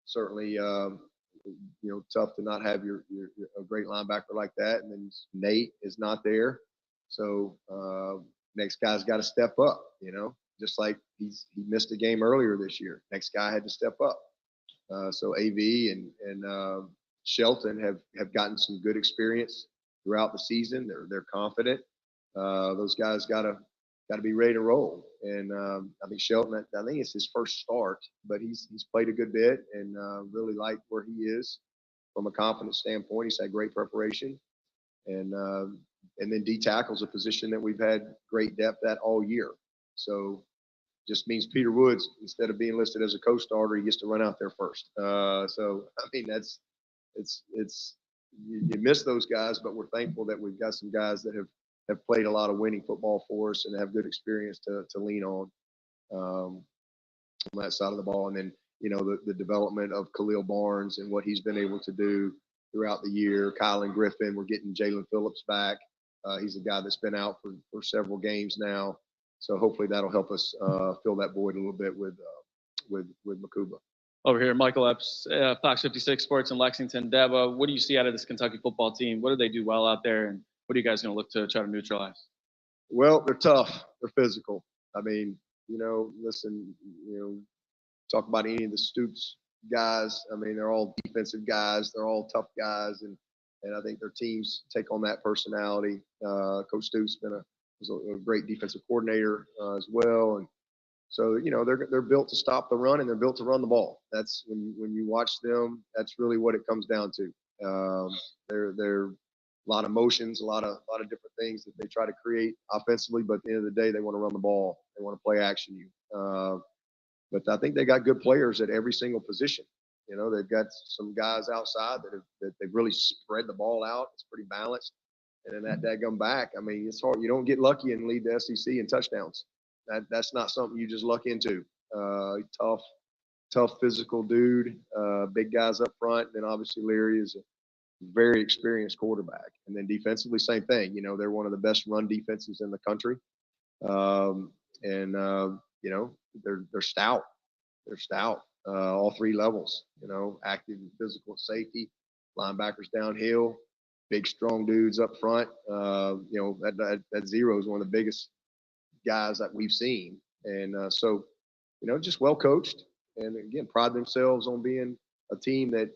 [SPEAKER 15] Certainly, tough to not have your a great linebacker like that, and then Nate is not there. So next guy's got to step up. Just like he missed a game earlier this year. Next guy had to step up. So AV and Shelton have gotten some good experience throughout the season. They're confident. Those guys got to be ready to roll. And I think Shelton, I think it's his first start, but he's played a good bit and really like where he is from a confidence standpoint. He's had great preparation. And then D tackle's a position that we've had great depth at all year. So just means Peter Woods, instead of being listed as a co-starter, he gets to run out there first. So I mean, you miss those guys, but we're thankful that we've got some guys that have played a lot of winning football for us and have good experience to lean on that side of the ball. And then the development of Khalil Barnes and what he's been able to do throughout the year. Kylan Griffin, we're getting Jalen Phillips back. He's a guy that's been out for several games now. So hopefully that'll help us fill that void a little bit with Makuba.
[SPEAKER 19] Over here, Michael Epps, Fox 56 Sports in Lexington. Dabo, what do you see out of this Kentucky football team? What do they do well out there, and what are you guys going to look to try to neutralize?
[SPEAKER 15] Well, they're tough. They're physical. I mean, listen, talk about any of the Stoops guys. I mean, they're all defensive guys. They're all tough guys, and I think their teams take on that personality. Coach Stoops was a great defensive coordinator as well, and so they're built to stop the run and they're built to run the ball. That's when you watch them. That's really what it comes down to. They're a lot of motions, a lot of different things that they try to create offensively, but at the end of the day, they want to run the ball. They want to play action you. But I think they got good players at every single position. They've got some guys outside that they've really spread the ball out. It's pretty balanced. And then that daggum back, I mean, it's hard. You don't get lucky and lead the SEC in touchdowns. That's not something you just luck into. Tough physical dude, big guys up front. And then obviously Leary is a very experienced quarterback. And then defensively, same thing. They're one of the best run defenses in the country. They're stout. They're stout, all three levels, active and physical safety, linebackers downhill, big, strong dudes up front. That zero is one of the biggest guys that we've seen. And so, just well coached, and again, pride themselves on being a team that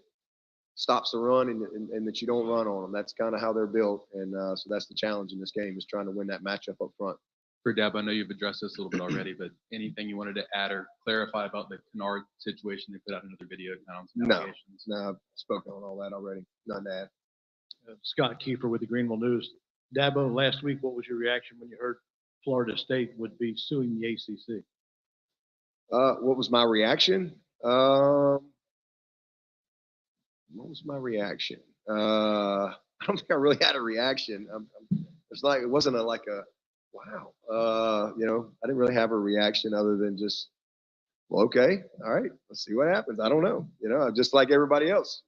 [SPEAKER 15] stops the run and that you don't run on them. That's kind of how they're built. And so that's the challenge in this game, is trying to win that matchup up front.
[SPEAKER 20] For Deb, I know you've addressed this a little bit already, but anything you wanted to add or clarify about the Kennard situation? They put out another video on some allegations.
[SPEAKER 15] No, I've spoken on all that already. Nothing to add.
[SPEAKER 21] Scott Kiefer with the Greenville News. Dabo, last week, what was your reaction when you heard Florida State would be suing the ACC?
[SPEAKER 15] What was my reaction? What was my reaction? I don't think I really had a reaction. It wasn't like a wow. I didn't really have a reaction other than just, well, okay, all right, let's see what happens. I don't know. Just like everybody else.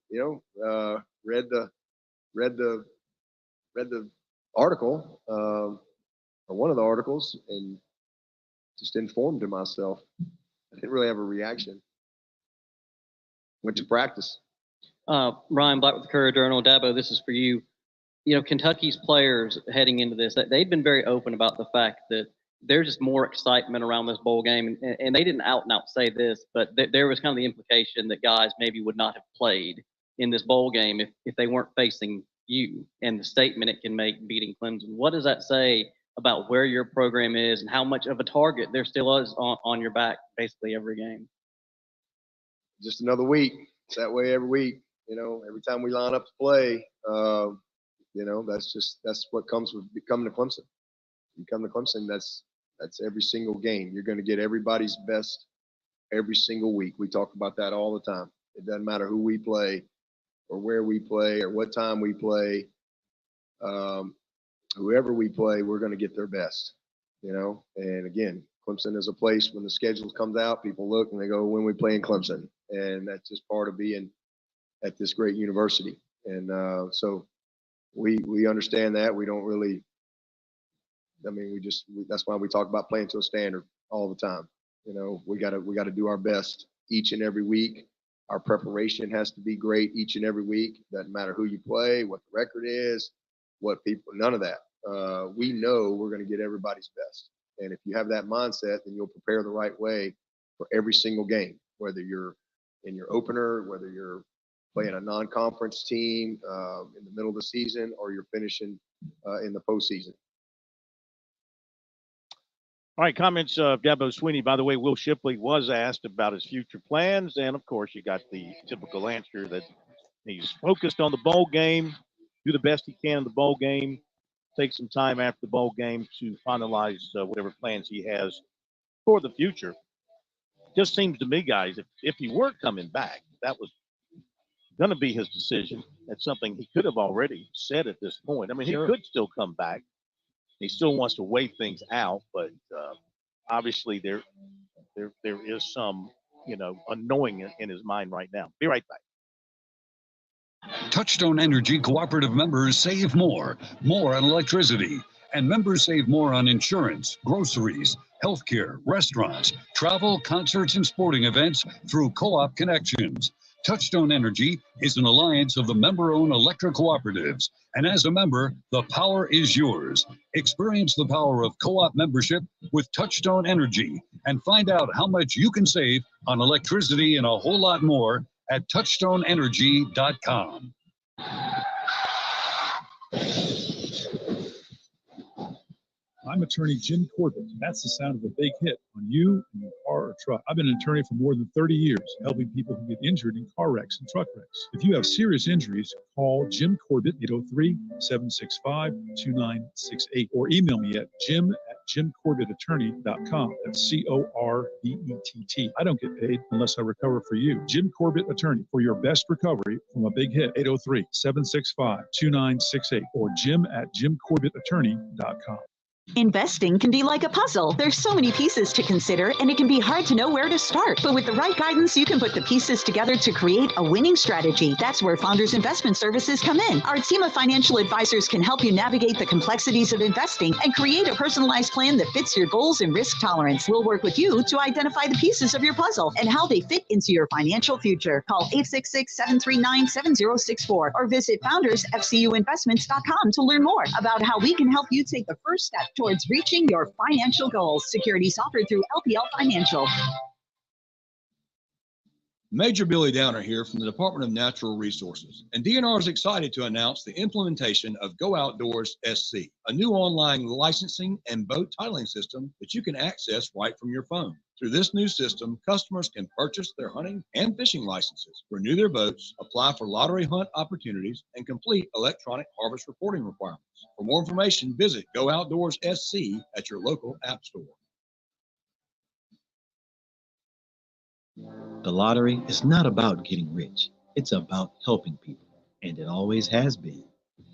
[SPEAKER 15] Read the article, or one of the articles, and just informed myself. I didn't really have a reaction. Went to practice.
[SPEAKER 22] Ryan Black with the Courier-Journal. Dabo, this is for you. Kentucky's players heading into this, they've been very open about the fact that there's just more excitement around this bowl game. And they didn't out and out say this, but there was kind of the implication that guys maybe would not have played in this bowl game if they weren't facing you and the statement it can make beating Clemson. What does that say about where your program is and how much of a target there still is on your back basically every game?
[SPEAKER 15] just another week. It's that way every week. Every time we line up to play, that's what comes with becoming to Clemson. You come to Clemson, that's every single game. You're going to get everybody's best every single week. We talk about that all the time. It doesn't matter who we play or where we play or what time we play. Whoever we play, we're going to get their best, And again, Clemson is a place when the schedule comes out, people look and they go, when we play in Clemson. And that's just part of being at this great university. And so we understand that. We don't really, that's why we talk about playing to a standard all the time. We got to do our best each and every week. Our preparation has to be great each and every week. Doesn't matter who you play, what the record is, none of that. We know we're going to get everybody's best. And if you have that mindset, then you'll prepare the right way for every single game, whether you're in your opener, whether you're playing a non-conference team in the middle of the season, or you're finishing in the postseason.
[SPEAKER 1] All right, comments of Dabo Swinney. By the way, Will Shipley was asked about his future plans, and of course, you got the typical answer that he's focused on the bowl game, do the best he can in the bowl game, take some time after the bowl game to finalize whatever plans he has for the future. Just seems to me, guys, if he were coming back, that was going to be his decision. That's something he could have already said at this point. I mean,
[SPEAKER 2] Sure.
[SPEAKER 1] He could still come back. He still wants to weigh things out, but obviously there is some, unknowing in his mind right now. Be right back.
[SPEAKER 3] Touchstone Energy Cooperative members save more on electricity, and members save more on insurance, groceries, healthcare, restaurants, travel, concerts, and sporting events through Co-op Connections. Touchstone Energy is an alliance of the member-owned electric cooperatives, and as a member, the power is yours. Experience the power of co-op membership with Touchstone Energy and find out how much you can save on electricity and a whole lot more at touchstoneenergy.com.
[SPEAKER 4] I'm attorney Jim Corbett. That's the sound of a big hit on you and your car or truck. I've been an attorney for more than 30 years, helping people who get injured in car wrecks and truck wrecks. If you have serious injuries, call Jim Corbett, 803-765-2968, or email me at jim@jimcorbettattorney.com. That's Corbett. I don't get paid unless I recover for you. Jim Corbett Attorney, for your best recovery from a big hit, 803-765-2968, or jim@jimcorbettattorney.com.
[SPEAKER 23] Investing can be like a puzzle. There's so many pieces to consider, and it can be hard to know where to start. But with the right guidance, you can put the pieces together to create a winning strategy. That's where Founders Investment Services come in. Our team of financial advisors can help you navigate the complexities of investing and create a personalized plan that fits your goals and risk tolerance. We'll work with you to identify the pieces of your puzzle and how they fit into your financial future. Call 866-739-7064 or visit foundersfcuinvestments.com to learn more about how we can help you take the first step towards reaching your financial goals. Securities offered through LPL Financial.
[SPEAKER 24] Major Billy Downer here from the Department of Natural Resources, and DNR is excited to announce the implementation of Go Outdoors SC, a new online licensing and boat titling system that you can access right from your phone. Through this new system, customers can purchase their hunting and fishing licenses, renew their boats, apply for lottery hunt opportunities, and complete electronic harvest reporting requirements. For more information, visit Go Outdoors SC at your local app store.
[SPEAKER 25] The lottery is not about getting rich. It's about helping people, and it always has been.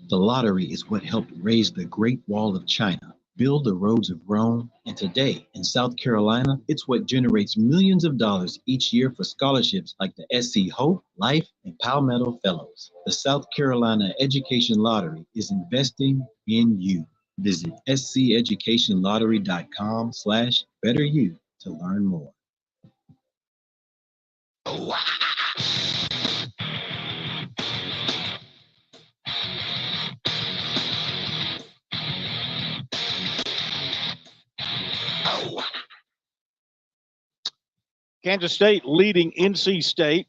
[SPEAKER 25] The lottery is what helped raise the Great Wall of China, build the roads of Rome, and today in South Carolina, it's what generates millions of dollars each year for scholarships like the SC Hope, Life, and Palmetto Fellows. The South Carolina Education Lottery is investing in you. Visit sceducationlottery.com/betteryou to learn more.
[SPEAKER 1] Kansas State leading NC State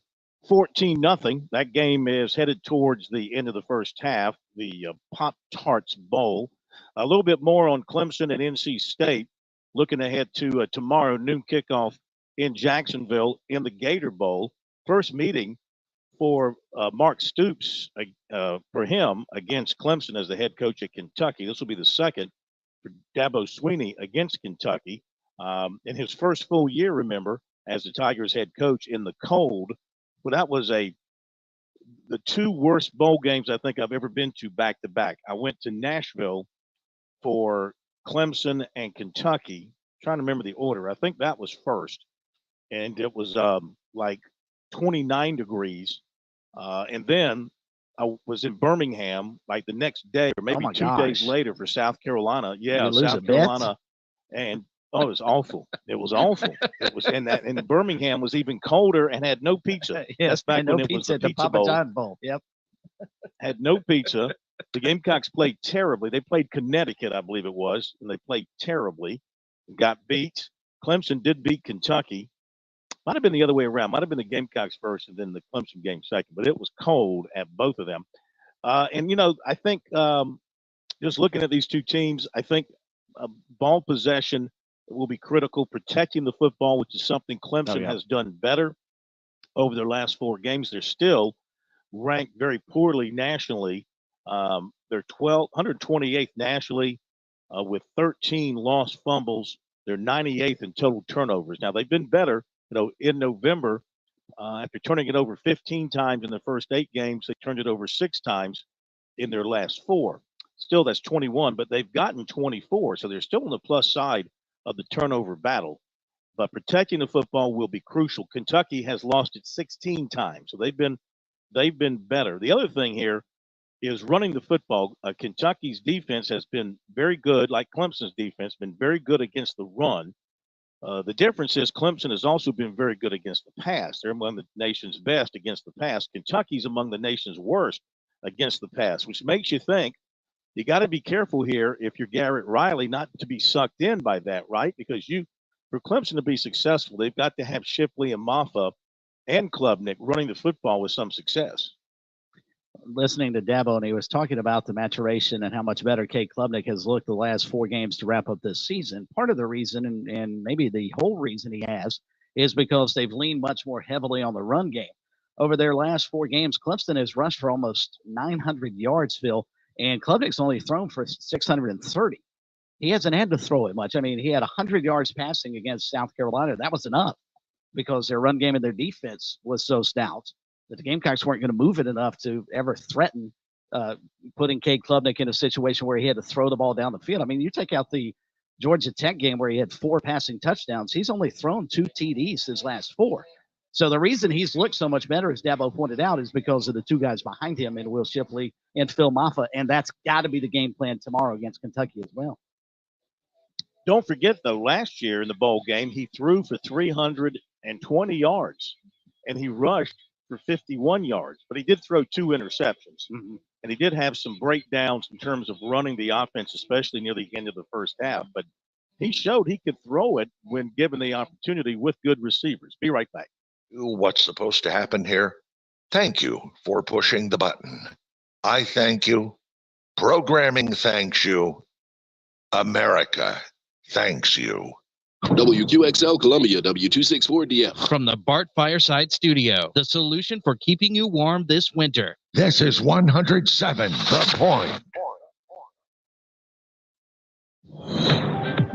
[SPEAKER 1] 14-0. That game is headed towards the end of the first half, the Pop-Tarts Bowl. A little bit more on Clemson and NC State. Looking ahead to tomorrow, noon kickoff in Jacksonville in the Gator Bowl. first meeting for Mark Stoops, for him against Clemson as the head coach at Kentucky. This will be the second for Dabo Swinney against Kentucky. In his first full year, remember, as the Tigers head coach in the cold. Well, that was the two worst bowl games I think I've ever been to back to back. I went to Nashville for Clemson and Kentucky. Trying to remember the order. I think that was first, and it was like 29 degrees. And then I was in Birmingham like the next day or maybe 2 days later for South Carolina. Yeah, South Carolina, and it was awful. It was awful. It was and Birmingham was even colder and had no pizza.
[SPEAKER 2] Yes,
[SPEAKER 1] That's back
[SPEAKER 2] and no
[SPEAKER 1] when it was
[SPEAKER 2] pizza
[SPEAKER 1] the
[SPEAKER 2] at the
[SPEAKER 1] pizza
[SPEAKER 2] Papa
[SPEAKER 1] bowl.
[SPEAKER 2] John Bowl. Yep.
[SPEAKER 1] Had no pizza. The Gamecocks played terribly. They played Connecticut, I believe it was, and they played terribly. Got beat. Clemson did beat Kentucky. Might have been the other way around. Might have been the Gamecocks first and then the Clemson game second. But it was cold at both of them. And I think just looking at these two teams, I think ball possession will be critical. Protecting the football, which is something Clemson has done better over their last 4 games. They're still ranked very poorly nationally. They're 128th nationally with 13 lost fumbles. They're 98th in total turnovers. Now, they've been better, in November. After turning it over 15 times in the first 8 games, they turned it over 6 times in their last 4. Still, that's 21, but they've gotten 24. So they're still on the plus side of the turnover battle. But protecting the football will be crucial. Kentucky has lost it 16 times. So they've been better. The other thing here is running the football. Kentucky's defense has been very good, like Clemson's defense, been very good against the run. The difference is Clemson has also been very good against the pass. They're among the nation's best against the pass. Kentucky's among the nation's worst against the pass, which makes you think you got to be careful here if you're Garrett Riley not to be sucked in by that, right? Because for Clemson to be successful, they've got to have Shipley and Maffa and Klubnik running the football with some success.
[SPEAKER 2] Listening to Dabo, and he was talking about the maturation and how much better Cade Klubnik has looked the last 4 games to wrap up this season. Part of the reason, and maybe the whole reason he has, is because they've leaned much more heavily on the run game. Over their last 4 games, Clemson has rushed for almost 900 yards, Phil, and Klubnik's only thrown for 630. He hasn't had to throw it much. I mean, he had 100 yards passing against South Carolina. That was enough because their run game and their defense was so stout that the Gamecocks weren't going to move it enough to ever threaten putting Cade Klubnik in a situation where he had to throw the ball down the field. I mean, you take out the Georgia Tech game where he had 4 passing touchdowns. He's only thrown 2 TDs his last 4. So the reason he's looked so much better, as Dabo pointed out, is because of the 2 guys behind him, and Will Shipley and Phil Maffa, and that's got to be the game plan tomorrow against Kentucky as well.
[SPEAKER 1] Don't forget, though, last year in the bowl game, he threw for 320 yards, and he rushed for 51 yards, but he did throw 2 interceptions.
[SPEAKER 2] Mm-hmm.
[SPEAKER 1] And he did have some breakdowns in terms of running the offense, especially near the end of the first half. But he showed he could throw it when given the opportunity with good receivers. Be right back.
[SPEAKER 5] What's supposed to happen here? Thank you for pushing the button. I thank you. Programming thanks you. America thanks you.
[SPEAKER 6] WQXL Columbia, W264DF.
[SPEAKER 7] From the Bart Fireside Studio, the solution for keeping you warm this winter.
[SPEAKER 5] This is 107 The Point.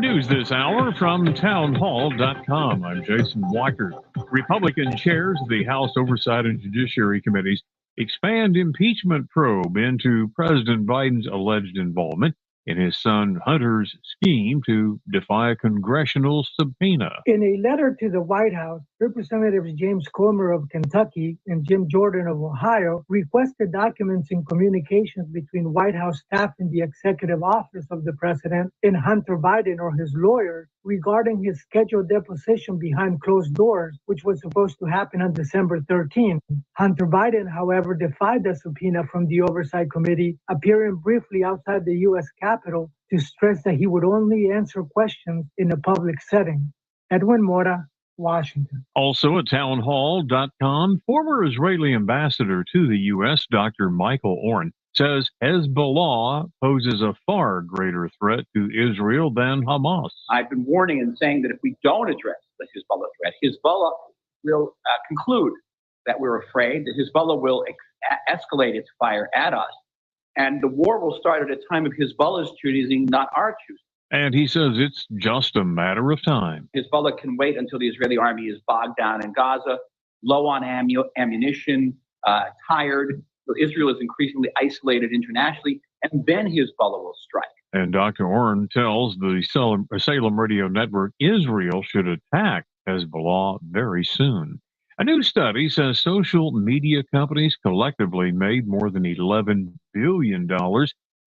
[SPEAKER 8] News this hour from townhall.com. I'm Jason Walker. Republican chairs of the House Oversight and Judiciary Committees expand impeachment probe into President Biden's alleged involvement in his son Hunter's scheme to defy a congressional subpoena.
[SPEAKER 9] In a letter to the White House, Representatives James Comer of Kentucky and Jim Jordan of Ohio requested documents and communications between White House staff and the executive office of the president and Hunter Biden or his lawyers regarding his scheduled deposition behind closed doors, which was supposed to happen on December 13th. Hunter Biden, however, defied the subpoena from the Oversight Committee, appearing briefly outside the U.S. Capitol to stress that he would only answer questions in a public setting. Edwin Mora, Washington.
[SPEAKER 8] Also at townhall.com, former Israeli ambassador to the U.S., Dr. Michael Oren, says Hezbollah poses a far greater threat to Israel than Hamas.
[SPEAKER 26] I've been warning and saying that if we don't address the Hezbollah threat, Hezbollah will conclude
[SPEAKER 10] that we're afraid that Hezbollah will escalate its fire at us. And the war will start at a time of Hezbollah's choosing, not our choosing.
[SPEAKER 8] And he says it's just a matter of time.
[SPEAKER 10] Hezbollah can wait until the Israeli army is bogged down in Gaza, low on ammunition, tired. So Israel is increasingly isolated internationally, and then Hezbollah will strike.
[SPEAKER 8] And Dr. Orrin tells the Salem Radio Network Israel should attack Hezbollah very soon. A new study says social media companies collectively made more than $11 billion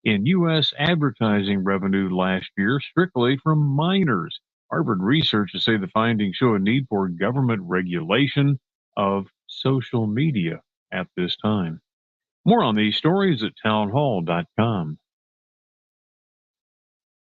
[SPEAKER 8] in U.S. advertising revenue last year strictly from minors. Harvard researchers say the findings show a need for government regulation of social media at this time. More on these stories at townhall.com.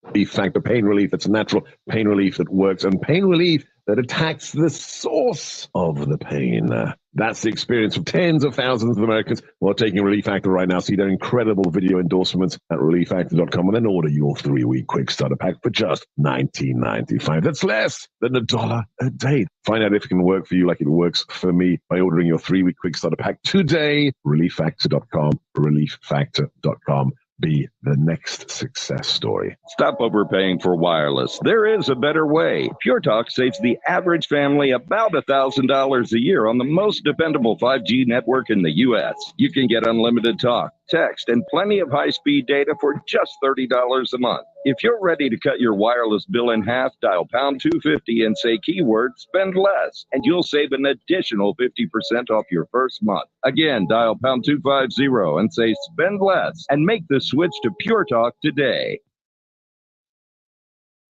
[SPEAKER 11] Relief Factor pain relief that's natural, pain relief that works, and pain relief that attacks the source of the pain. That's the experience of tens of thousands of Americans who are taking Relief Factor right now. See their incredible video endorsements at relieffactor.com and then order your 3-week quick starter pack for just $19.95. That's less than $1 a day. Find out if it can work for you like it works for me by ordering your 3-week quick starter pack today. relieffactor.com, relieffactor.com. Be the next success story.
[SPEAKER 12] Stop overpaying for wireless. There is a better way. Pure Talk saves the average family about $1,000 a year on the most dependable 5G network in the U.S. You can get unlimited talk, text, and plenty of high-speed data for just $30 a month. If you're ready to cut your wireless bill in half, dial pound 250 and say keyword spend less, and you'll save an additional 50% off your first month. Again, dial pound 250 and say spend less, and make the switch to Pure Talk today.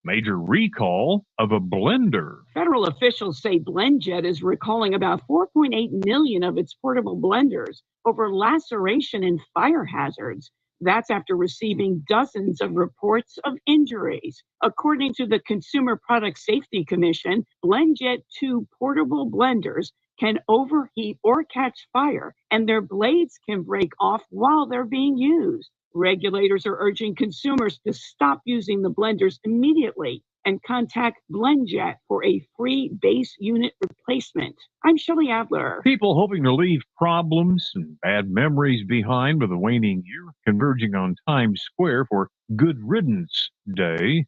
[SPEAKER 8] Major recall of a blender.
[SPEAKER 13] Federal officials say BlendJet is recalling about 4.8 million of its portable blenders over laceration and fire hazards. That's after receiving dozens of reports of injuries. According to the Consumer Product Safety Commission, BlendJet 2 portable blenders can overheat or catch fire, and their blades can break off while they're being used. Regulators are urging consumers to stop using the blenders immediately and contact BlendJet for a free base unit replacement. I'm Shelley Adler.
[SPEAKER 8] People hoping to leave problems and bad memories behind with a waning year converging on Times Square for Good Riddance Day.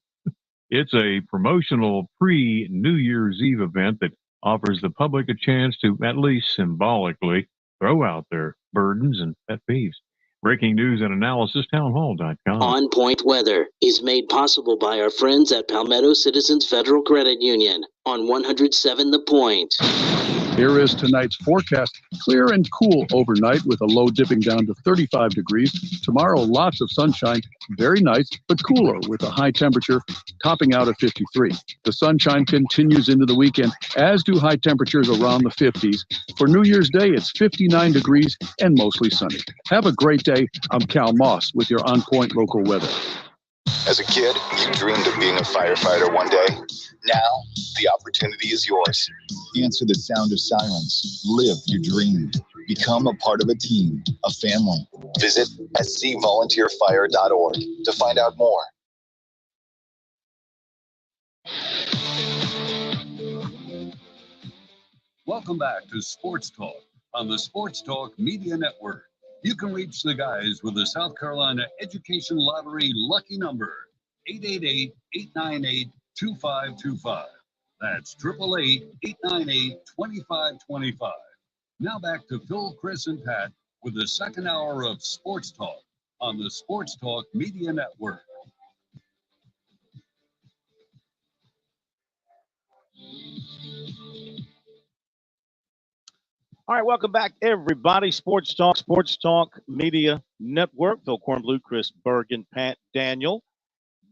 [SPEAKER 8] It's a promotional pre-New Year's Eve event that offers the public a chance to, at least symbolically, throw out their burdens and pet peeves. Breaking news and analysis, townhall.com.
[SPEAKER 6] On Point Weather is made possible by our friends at Palmetto Citizens Federal Credit Union on 107 The Point.
[SPEAKER 14] Here is tonight's forecast. Clear and cool overnight with a low dipping down to 35 degrees. Tomorrow, lots of sunshine. Very nice, but cooler with a high temperature topping out at 53. The sunshine continues into the weekend, as do high temperatures around the 50s. For New Year's Day, it's 59 degrees and mostly sunny. Have a great day. I'm Cal Moss with your On Point local weather.
[SPEAKER 26] As a kid, you dreamed of being a firefighter one day. Now, the opportunity is yours. Answer the sound of sirens. Live your dream. Become a part of a team, a family. Visit scvolunteerfire.org to find out more.
[SPEAKER 3] Welcome back to Sports Talk on the Sports Talk Media Network. You can reach the guys with the South Carolina Education Lottery lucky number, 888-898-2525. That's 888-898-2525. Now back to Phil, Chris, and Pat with the second hour of Sports Talk on the Sports Talk Media Network.
[SPEAKER 1] All right, welcome back, everybody. Sports Talk Media Network. Phil Kornblue, Chris Bergen, Pat Daniel.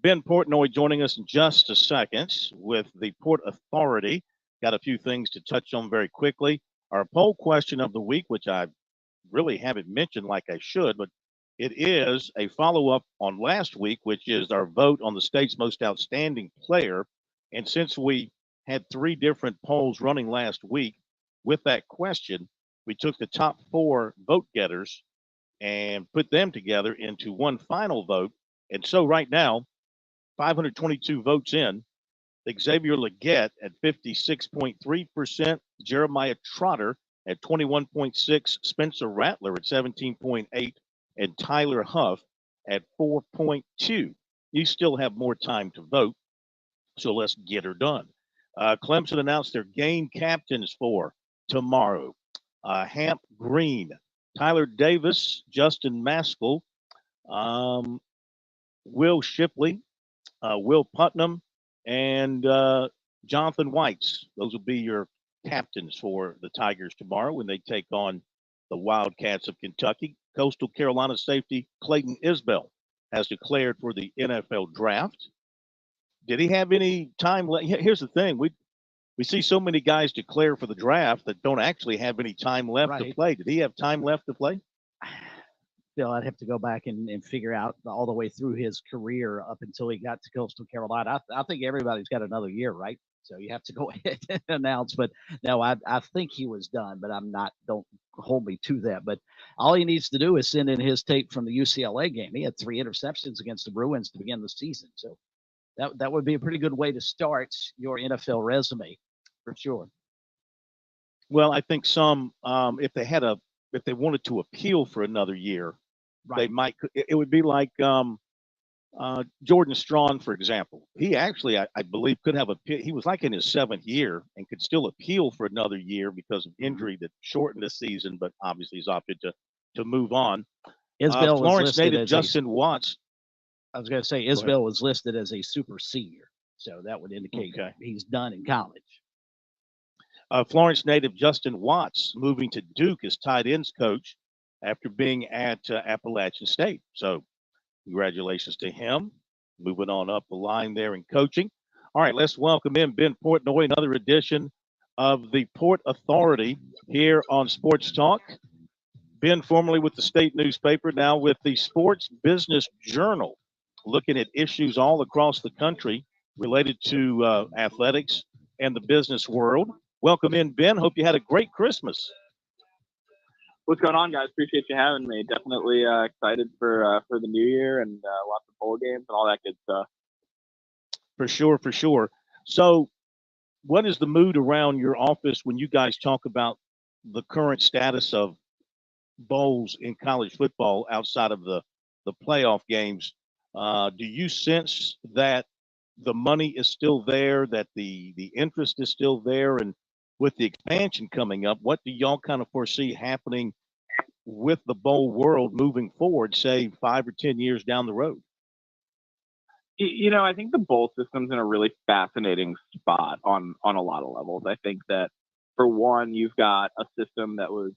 [SPEAKER 1] Ben Portnoy joining us in just a second with the Port Authority. Got a few things to touch on very quickly. Our poll question of the week, which I really haven't mentioned like I should, but it is a follow-up on last week, which is our vote on the state's most outstanding player. And since we had 3 different polls running last week, with that question, we took the top 4 vote getters and put them together into one final vote. And so right now, 522 votes in, Xavier Leggett at 56.3%, Jeremiah Trotter at 21.6, Spencer Rattler at 17.8, and Tyler Huff at 4.2. You still have more time to vote, so let's get her done. Clemson announced their game captains for tomorrow. Hamp Green, Tyler Davis, Justin Maskell, Will Shipley, Will Putnam, and Jonathan Whites. Those will be your captains for the Tigers tomorrow when they take on the Wildcats of Kentucky. Coastal Carolina safety Clayton Isbell has declared for the NFL draft. Did he have any time left? Here's the thing. We see so many guys declare for the draft that don't actually have any time left to play. Did he have time left to play?
[SPEAKER 2] Bill, I'd have to go back and figure out all the way through his career up until he got to Coastal Carolina. I think everybody's got another year, right? So you have to go ahead and announce. But no, I think he was done, but I'm not. Don't hold me to that. But all he needs to do is send in his tape from the UCLA game. He had 3 interceptions against the Bruins to begin the season. So that would be a pretty good way to start your NFL resume for sure.
[SPEAKER 1] Well, I think some, if they wanted to appeal for another year, they might. It would be like Jordan Strawn, for example. He actually, I believe, could have he was like in his 7th year and could still appeal for another year because of injury that shortened the season, but obviously he's opted to move on. Florence native Justin Watts.
[SPEAKER 2] I was going to say Isbell was listed as a super senior, so that would indicate he's done in college.
[SPEAKER 1] Florence native Justin Watts moving to Duke as tight ends coach after being at Appalachian State. So congratulations to him. Moving on up the line there in coaching. All right, let's welcome in Ben Portnoy, another edition of the Port Authority here on Sports Talk. Ben, formerly with the state newspaper, now with the Sports Business Journal, looking at issues all across the country related to athletics and the business world. Welcome in, Ben. Hope you had a great Christmas.
[SPEAKER 16] What's going on, guys? Appreciate you having me. Definitely excited for the new year and lots of bowl games and all that good stuff.
[SPEAKER 1] For sure, for sure. So what is the mood around your office when you guys talk about the current status of bowls in college football outside of the playoff games? Do you sense that the money is still there, that the interest is still there? And with the expansion coming up, what do y'all kind of foresee happening with the bowl world moving forward, say 5 or 10 years down the road?
[SPEAKER 16] You know, I think the bowl system's in a really fascinating spot on a lot of levels. I think that, for one, you've got a system that was,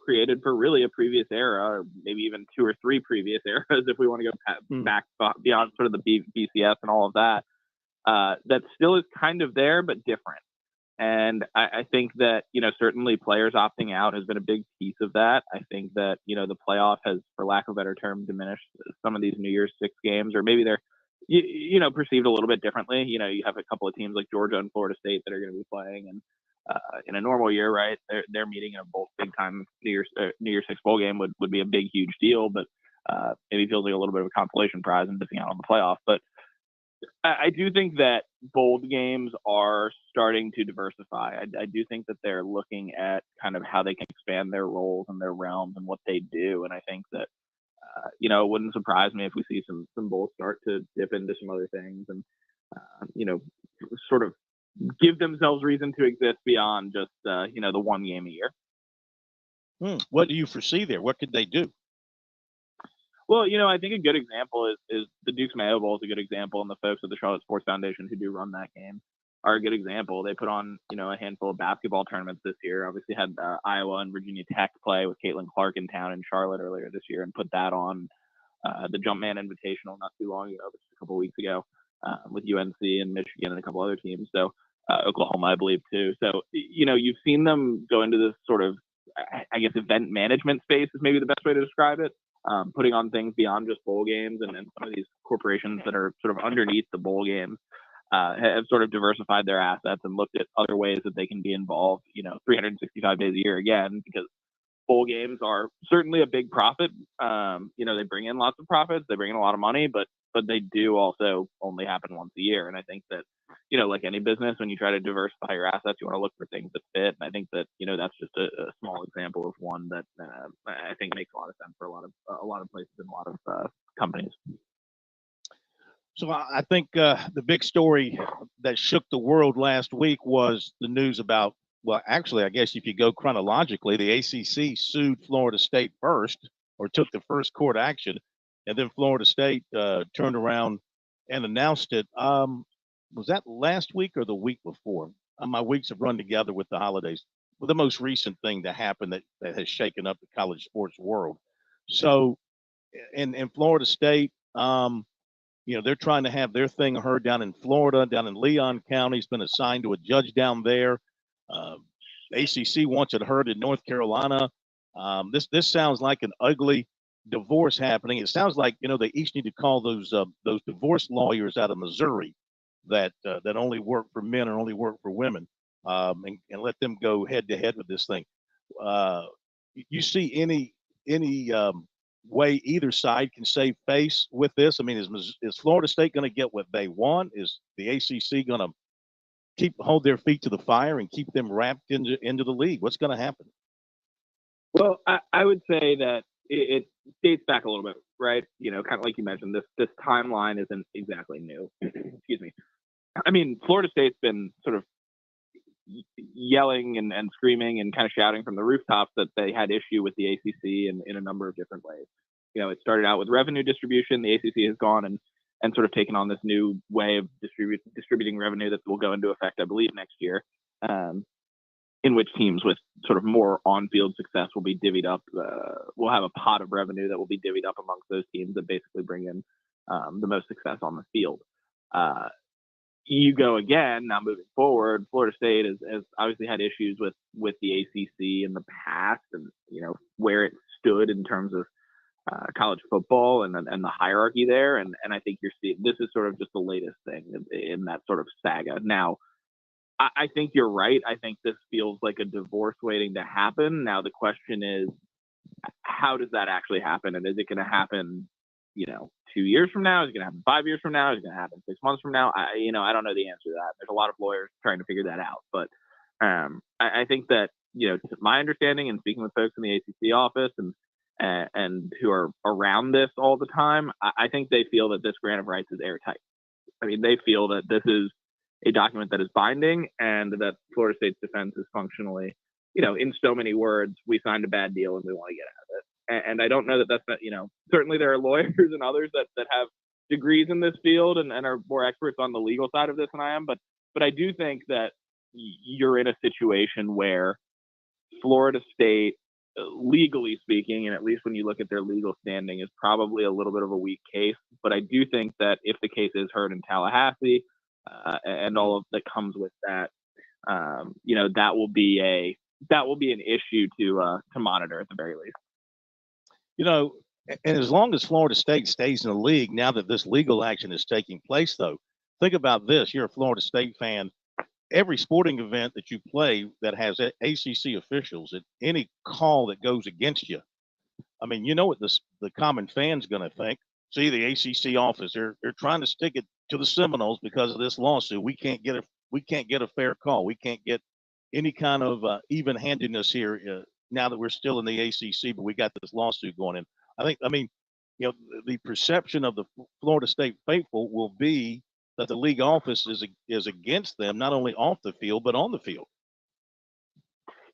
[SPEAKER 16] created for really a previous era, or maybe even 2 or 3 previous eras, if we want to go back beyond sort of the BCS and all of that, that still is kind of there, but different. And I think that, certainly players opting out has been a big piece of that. I think that, the playoff has, for lack of a better term, diminished some of these New Year's Six games, or maybe they're, perceived a little bit differently. You have a couple of teams like Georgia and Florida State that are going to be playing, and in a normal year, right, they're meeting in a big time New Year's Six bowl game would be a big, huge deal, but maybe feels like a little bit of a consolation prize and missing out on the playoff. But I do think that bowl games are starting to diversify. I do think that they're looking at kind of how they can expand their roles and their realms and what they do. And I think that, it wouldn't surprise me if we see some bowls start to dip into some other things and, sort of give themselves reason to exist beyond just, the one game a year.
[SPEAKER 1] What do you foresee there? What could they do?
[SPEAKER 16] Well, I think a good example is the Duke's Mayo Bowl is a good example, and the folks at the Charlotte Sports Foundation who do run that game are a good example. They put on, a handful of basketball tournaments this year. Obviously had Iowa and Virginia Tech play with Caitlin Clark in town in Charlotte earlier this year, and put that on the Jumpman Invitational not too long ago, just a couple of weeks ago, with UNC and Michigan and a couple other teams. So Oklahoma, I believe, too. So, you've seen them go into this sort of, I guess, event management space is maybe the best way to describe it. Putting on things beyond just bowl games, and some of these corporations that are sort of underneath the bowl games have sort of diversified their assets and looked at other ways that they can be involved, 365 days a year again, because bowl games are certainly a big profit. They bring in lots of profits, they bring in a lot of money, but but they do also only happen once a year. And I think that, like any business, when you try to diversify your assets, you want to look for things that fit. And I think that, that's just a small example of one that I think makes a lot of sense for a lot of places and a lot of companies.
[SPEAKER 1] So I think the big story that shook the world last week was the news about, well, actually, I guess if you go chronologically, the ACC sued Florida State first, or took the first court action, and then Florida State turned around and announced it. Was that last week or the week before? My weeks have run together with the holidays. Well, the most recent thing that happened that has shaken up the college sports world. So in Florida State, they're trying to have their thing heard down in Florida, down in Leon County. It's been assigned to a judge down there. ACC wants it heard in North Carolina. This sounds like an ugly divorce happening. It sounds like they each need to call those divorce lawyers out of Missouri that only work for men or only work for women, and let them go head to head with this thing. You see any way either side can save face with this? I mean, is Florida State going to get what they want? Is the ACC going to hold their feet to the fire and keep them wrapped into the league? What's going to happen?
[SPEAKER 16] Well, I would say that it dates back a little bit, right? Kind of like you mentioned, this timeline isn't exactly new. Excuse me. I mean, Florida State's been sort of yelling and screaming and kind of shouting from the rooftops that they had issue with the ACC in a number of different ways. It started out with revenue distribution. The ACC has gone and sort of taken on this new way of distributing revenue that will go into effect, I believe, next year, in which teams with sort of more on-field success will be divvied up. We'll have a pot of revenue that will be divvied up amongst those teams that basically bring in the most success on the field. You go again, now moving forward, Florida State has obviously had issues with the ACC in the past and, where it stood in terms of college football and the hierarchy there. And I think you're seeing, this is sort of just the latest thing in that sort of saga. Now, I think you're right. I think this feels like a divorce waiting to happen. Now, the question is, how does that actually happen? And is it going to happen, 2 years from now? Is it going to happen 5 years from now? Is it going to happen 6 months from now? I don't know the answer to that. There's a lot of lawyers trying to figure that out. But I think that, to my understanding and speaking with folks in the ACC office and who are around this all the time, I think they feel that this grant of rights is airtight. I mean, they feel that this is a document that is binding and that Florida State's defense is functionally, in so many words, we signed a bad deal and we want to get out of it. And I don't know that that's not, certainly there are lawyers and others that have degrees in this field and are more experts on the legal side of this than I am. But I do think that you're in a situation where Florida State, legally speaking, and at least when you look at their legal standing, is probably a little bit of a weak case. But I do think that if the case is heard in Tallahassee and all of that comes with that, that will be an issue to monitor at the very least.
[SPEAKER 1] And as long as Florida State stays in the league, now that this legal action is taking place, though, think about this. You're a Florida State fan. Every sporting event that you play that has ACC officials, at any call that goes against you, I mean, you know what the common fan's going to think. See, the ACC office, they're trying to stick it to the Seminoles because of this lawsuit. We can't get a fair call. We can't get any kind of even-handedness here now that we're still in the ACC, but we got this lawsuit going in. The perception of the Florida State faithful will be that the league office is against them, not only off the field, but on the field.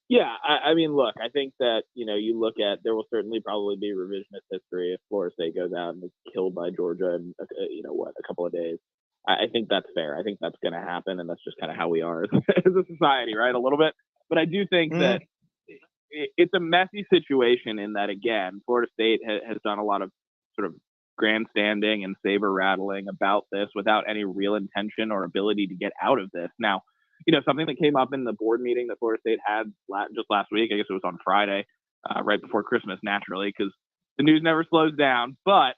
[SPEAKER 16] Yeah, I mean, look, I think that, you look at, there will certainly probably be revisionist history if Florida State goes out and is killed by Georgia in, a couple of days. I think that's fair. I think that's going to happen, and that's just kind of how we are as a society, right? A little bit. But I do think that it's a messy situation in that, again, Florida State has done a lot of sort of grandstanding and saber rattling about this without any real intention or ability to get out of this. Now, something that came up in the board meeting that Florida State had just last week, I guess it was on Friday, right before Christmas, naturally, because the news never slows down. But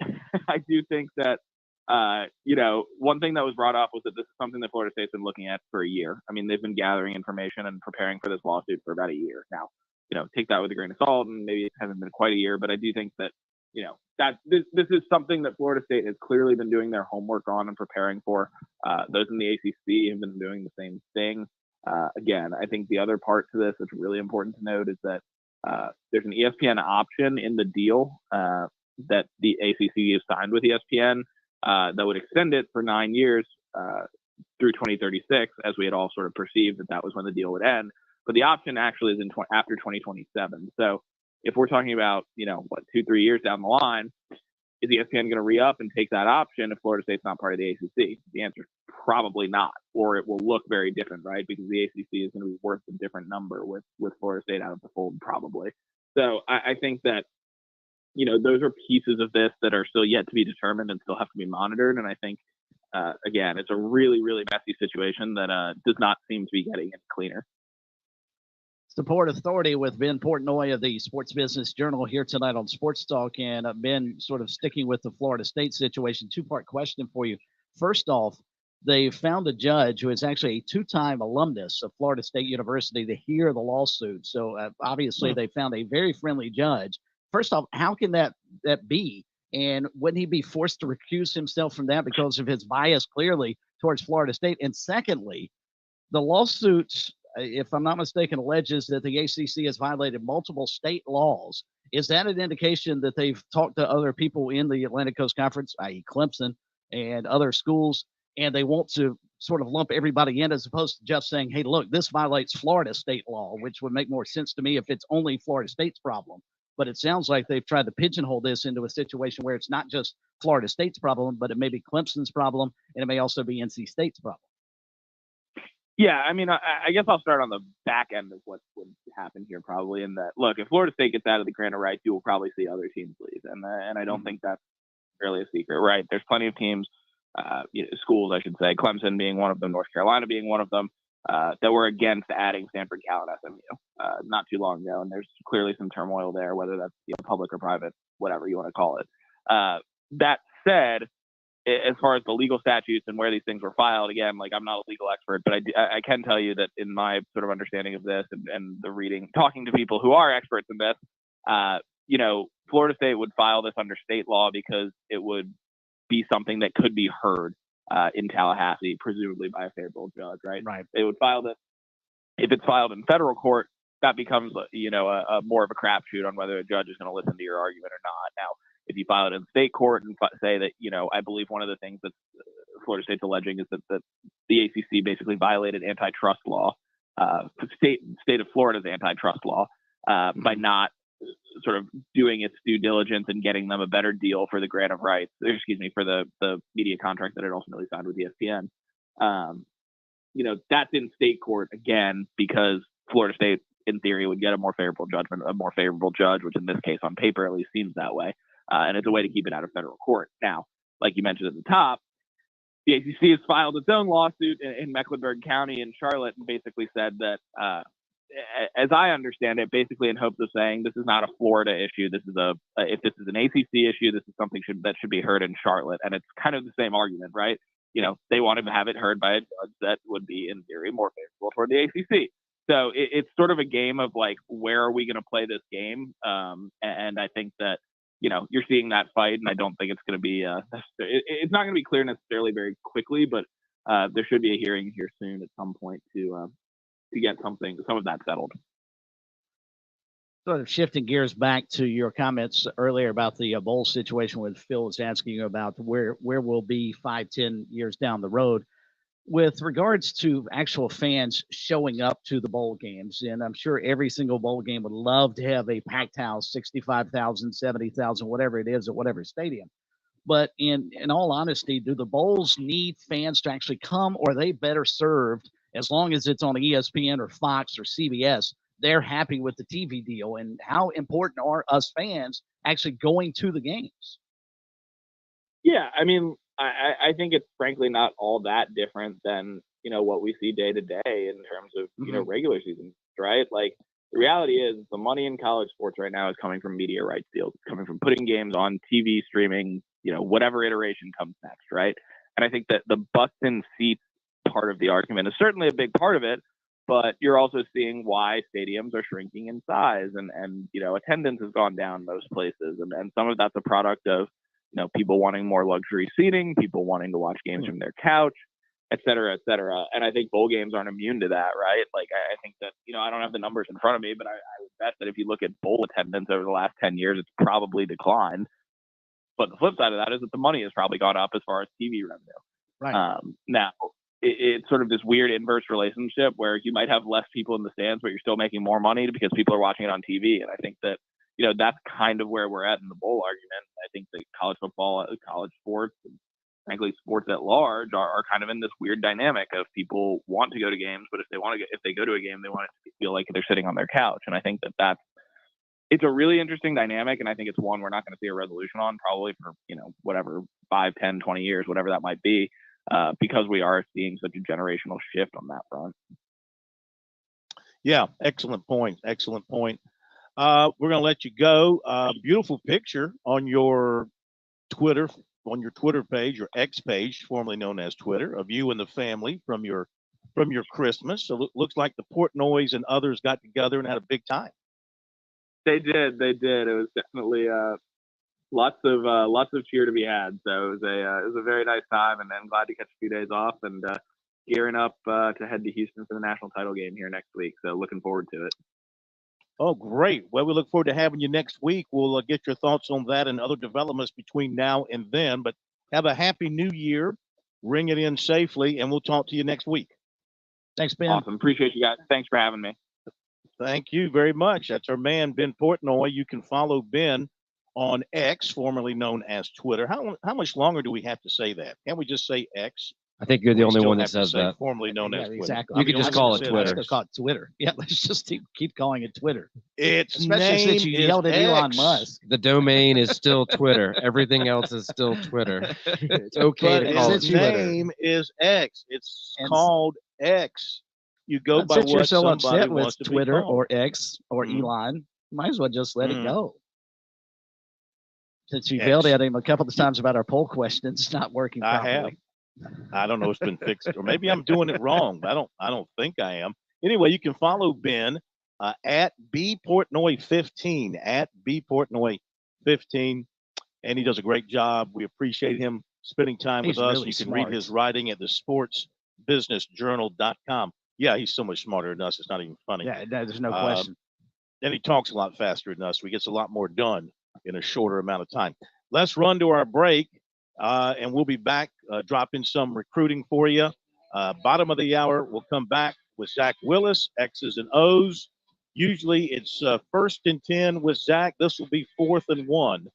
[SPEAKER 16] I do think that, one thing that was brought up was that this is something that Florida State's been looking at for a year. I mean, they've been gathering information and preparing for this lawsuit for about a year now. Take that with a grain of salt, and maybe it hasn't been quite a year, but I do think that that this is something that Florida State has clearly been doing their homework on and preparing for. Those in the ACC have been doing the same thing. Again, I think the other part to this that's really important to note is that there's an ESPN option in the deal that the ACC has signed with ESPN that would extend it for 9 years through 2036, as we had all sort of perceived that was when the deal would end. But the option actually is after 2027. So if we're talking about, 2-3 years down the line, is ESPN going to re-up and take that option if Florida State's not part of the ACC? The answer is probably not, or it will look very different, right? Because the ACC is going to be worth a different number with Florida State out of the fold, probably. So I think that, those are pieces of this that are still yet to be determined and still have to be monitored. And I think, again, it's a really, really messy situation that does not seem to be getting any cleaner.
[SPEAKER 2] Support Authority with Ben Portnoy of the Sports Business Journal here tonight on Sports Talk. And Ben, sort of sticking with the Florida State situation, two-part question for you. First off, they found a judge who is actually a two-time alumnus of Florida State University to hear the lawsuit. So obviously they found a very friendly judge. First off, how can that be? And wouldn't he be forced to recuse himself from that because of his bias clearly towards Florida State? And secondly, the lawsuits, if I'm not mistaken, alleges that the ACC has violated multiple state laws. Is that an indication that they've talked to other people in the Atlantic Coast Conference, i.e. Clemson and other schools, and they want to sort of lump everybody in as opposed to just saying, hey, look, this violates Florida state law, which would make more sense to me if it's only Florida State's problem. But it sounds like they've tried to pigeonhole this into a situation where it's not just Florida State's problem, but it may be Clemson's problem, and it may also be NC State's problem.
[SPEAKER 16] Yeah, I mean, I guess I'll start on the back end of what would happen here probably, in that, look, if Florida State gets out of the grant of rights, you will probably see other teams leave. And I don't think that's really a secret, right? There's plenty of teams, schools, I should say, Clemson being one of them, North Carolina being one of them, that were against adding Stanford, Cal, and SMU not too long ago. And there's clearly some turmoil there, whether that's public or private, whatever you want to call it. That said, as far as the legal statutes and where these things were filed, again, like, I'm not a legal expert, but I can tell you that in my sort of understanding of this and the reading, talking to people who are experts in this, Florida State would file this under state law because it would be something that could be heard in Tallahassee, presumably by a favorable judge, right?
[SPEAKER 2] Right.
[SPEAKER 16] They would file this. If it's filed in federal court, that becomes, a more of a crapshoot on whether a judge is going to listen to your argument or not. Now, if you file it in state court and say that, I believe one of the things that Florida State's alleging is that the ACC basically violated antitrust law, state of Florida's antitrust law, by not sort of doing its due diligence and getting them a better deal for the grant of rights, for the media contract that it ultimately signed with ESPN. That's in state court, again, because Florida State, in theory, would get a more favorable judgment, a more favorable judge, which in this case, on paper, at least seems that way. And it's a way to keep it out of federal court. Now, like you mentioned at the top, the ACC has filed its own lawsuit in Mecklenburg County in Charlotte and basically said that, as I understand it, basically in hopes of saying this is not a Florida issue. This is if this is an ACC issue, this is something that should be heard in Charlotte. And it's kind of the same argument, right? They wanted to have it heard by a judge that would be, in theory, more favorable toward the ACC. So it's sort of a game of, like, where are we going to play this game? And I think that, you're seeing that fight, and I don't think it's going to be it's not going to be clear necessarily very quickly, but there should be a hearing here soon at some point to get some of that settled.
[SPEAKER 2] Sort of shifting gears back to your comments earlier about the bowl situation, when Phil was asking you about where we'll be 5-10 years down the road. With regards to actual fans showing up to the bowl games, and I'm sure every single bowl game would love to have a packed house, 65,000, 70,000, whatever it is at whatever stadium. But in all honesty, do the bowls need fans to actually come, or are they better served as long as it's on ESPN or Fox or CBS? They're happy with the TV deal. And how important are us fans actually going to the games?
[SPEAKER 16] Yeah, I mean, I think it's frankly not all that different than, what we see day to day in terms of, regular season, right? Like, the reality is the money in college sports right now is coming from media rights deals. It's coming from putting games on TV, streaming, whatever iteration comes next, right? And I think that the butts in seats part of the argument is certainly a big part of it, But you're also seeing why stadiums are shrinking in size, and attendance has gone down most places, and some of that's a product of people wanting more luxury seating, people wanting to watch games from their couch, et cetera, et cetera. And I think bowl games aren't immune to that, right? Like I think that I don't have the numbers in front of me, but I would bet that if you look at bowl attendance over the last 10 years, it's probably declined. But the flip side of that is that the money has probably gone up as far as TV revenue.
[SPEAKER 2] Right.
[SPEAKER 16] Now, it's sort of this weird inverse relationship where you might have less people in the stands, but you're still making more money because people are watching it on TV. And I think that, that's kind of where we're at in the bowl argument. I think that college football, college sports, and frankly, sports at large are kind of in this weird dynamic of people want to go to games, but if they go to a game, they want it to feel like they're sitting on their couch. And I think that it's a really interesting dynamic, and I think it's one we're not going to see a resolution on probably for, whatever, 5, 10, 20 years, whatever that might be, because we are seeing such a generational shift on that front.
[SPEAKER 1] Yeah, excellent point. Excellent point. We're going to let you go. Beautiful picture on your Twitter page, your X page, formerly known as Twitter, of you and the family from your Christmas. So it looks like the Portnoys and others got together and had a big time.
[SPEAKER 16] They did. It was definitely lots of cheer to be had. So it was a very nice time, and I'm glad to catch a few days off and gearing up to head to Houston for the national title game here next week. So looking forward to it.
[SPEAKER 1] Oh, great. Well, we look forward to having you next week. We'll get your thoughts on that and other developments between now and then. But have a happy new year. Ring it in safely, and we'll talk to you next week.
[SPEAKER 2] Thanks, Ben.
[SPEAKER 16] Awesome. Appreciate you guys. Thanks for having me.
[SPEAKER 1] Thank you very much. That's our man, Ben Portnoy. You can follow Ben on X, formerly known as Twitter. How much longer do we have to say that? Can't we just say X?
[SPEAKER 17] I think you're the only one that says that.
[SPEAKER 1] Formerly known as Twitter.
[SPEAKER 2] Exactly.
[SPEAKER 17] You could just call it Twitter.
[SPEAKER 2] Let's call it Twitter. Yeah, let's just keep calling it Twitter.
[SPEAKER 1] Especially
[SPEAKER 2] since you yelled at Elon Musk.
[SPEAKER 17] The domain is still Twitter. Everything else is still Twitter. It's okay to call it
[SPEAKER 1] Its
[SPEAKER 17] Twitter.
[SPEAKER 1] name is X. It's called X. You go by
[SPEAKER 2] Since
[SPEAKER 1] what
[SPEAKER 2] you're so
[SPEAKER 1] somebody
[SPEAKER 2] upset with
[SPEAKER 1] wants to be
[SPEAKER 2] Twitter
[SPEAKER 1] called.
[SPEAKER 2] or X or Elon, might as well just let it go. Since you yelled at him a couple of times about our poll questions, it's not working properly.
[SPEAKER 1] I don't know if it's been fixed, or maybe I'm doing it wrong. I don't think I am. Anyway, you can follow Ben at bportnoy15 at bportnoy15, and he does a great job. We appreciate him spending time with us.
[SPEAKER 2] Really
[SPEAKER 1] You can
[SPEAKER 2] smart.
[SPEAKER 1] read his writing at the sportsbusinessjournal.com. Yeah, he's so much smarter than us. It's not even funny.
[SPEAKER 2] Yeah, there's no question.
[SPEAKER 1] And he talks a lot faster than us, so he gets a lot more done in a shorter amount of time. Let's run to our break, and we'll be back dropping some recruiting for you. Bottom of the hour, we'll come back with Zach Willis, X's and O's. Usually it's 1st and 10 with Zach. This will be 4th and 1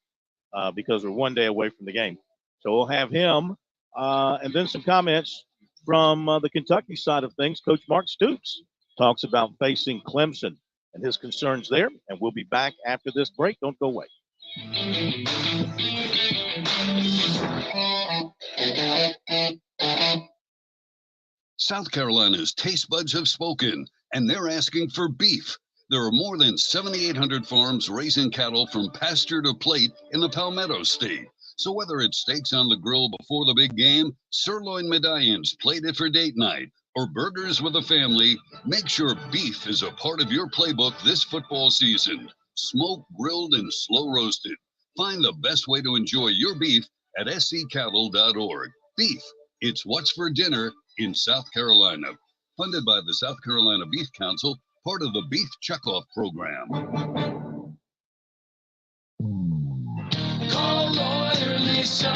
[SPEAKER 1] because we're one day away from the game. So we'll have him and then some comments from the Kentucky side of things. Coach Mark Stoops talks about facing Clemson and his concerns there. And we'll be back after this break. Don't go away.
[SPEAKER 3] South Carolina's taste buds have spoken, and they're asking for beef. There are more than 7,800 farms raising cattle from pasture to plate in the Palmetto State. So whether it's steaks on the grill before the big game, sirloin medallions plated for date night, or burgers with a family, make sure beef is a part of your playbook this football season. Smoked, grilled, and slow roasted. Find the best way to enjoy your beef at sccattle.org. Beef, it's what's for dinner in South Carolina. Funded by the South Carolina Beef Council, part of the Beef Checkoff Program.
[SPEAKER 18] Call Lawyer Lisa.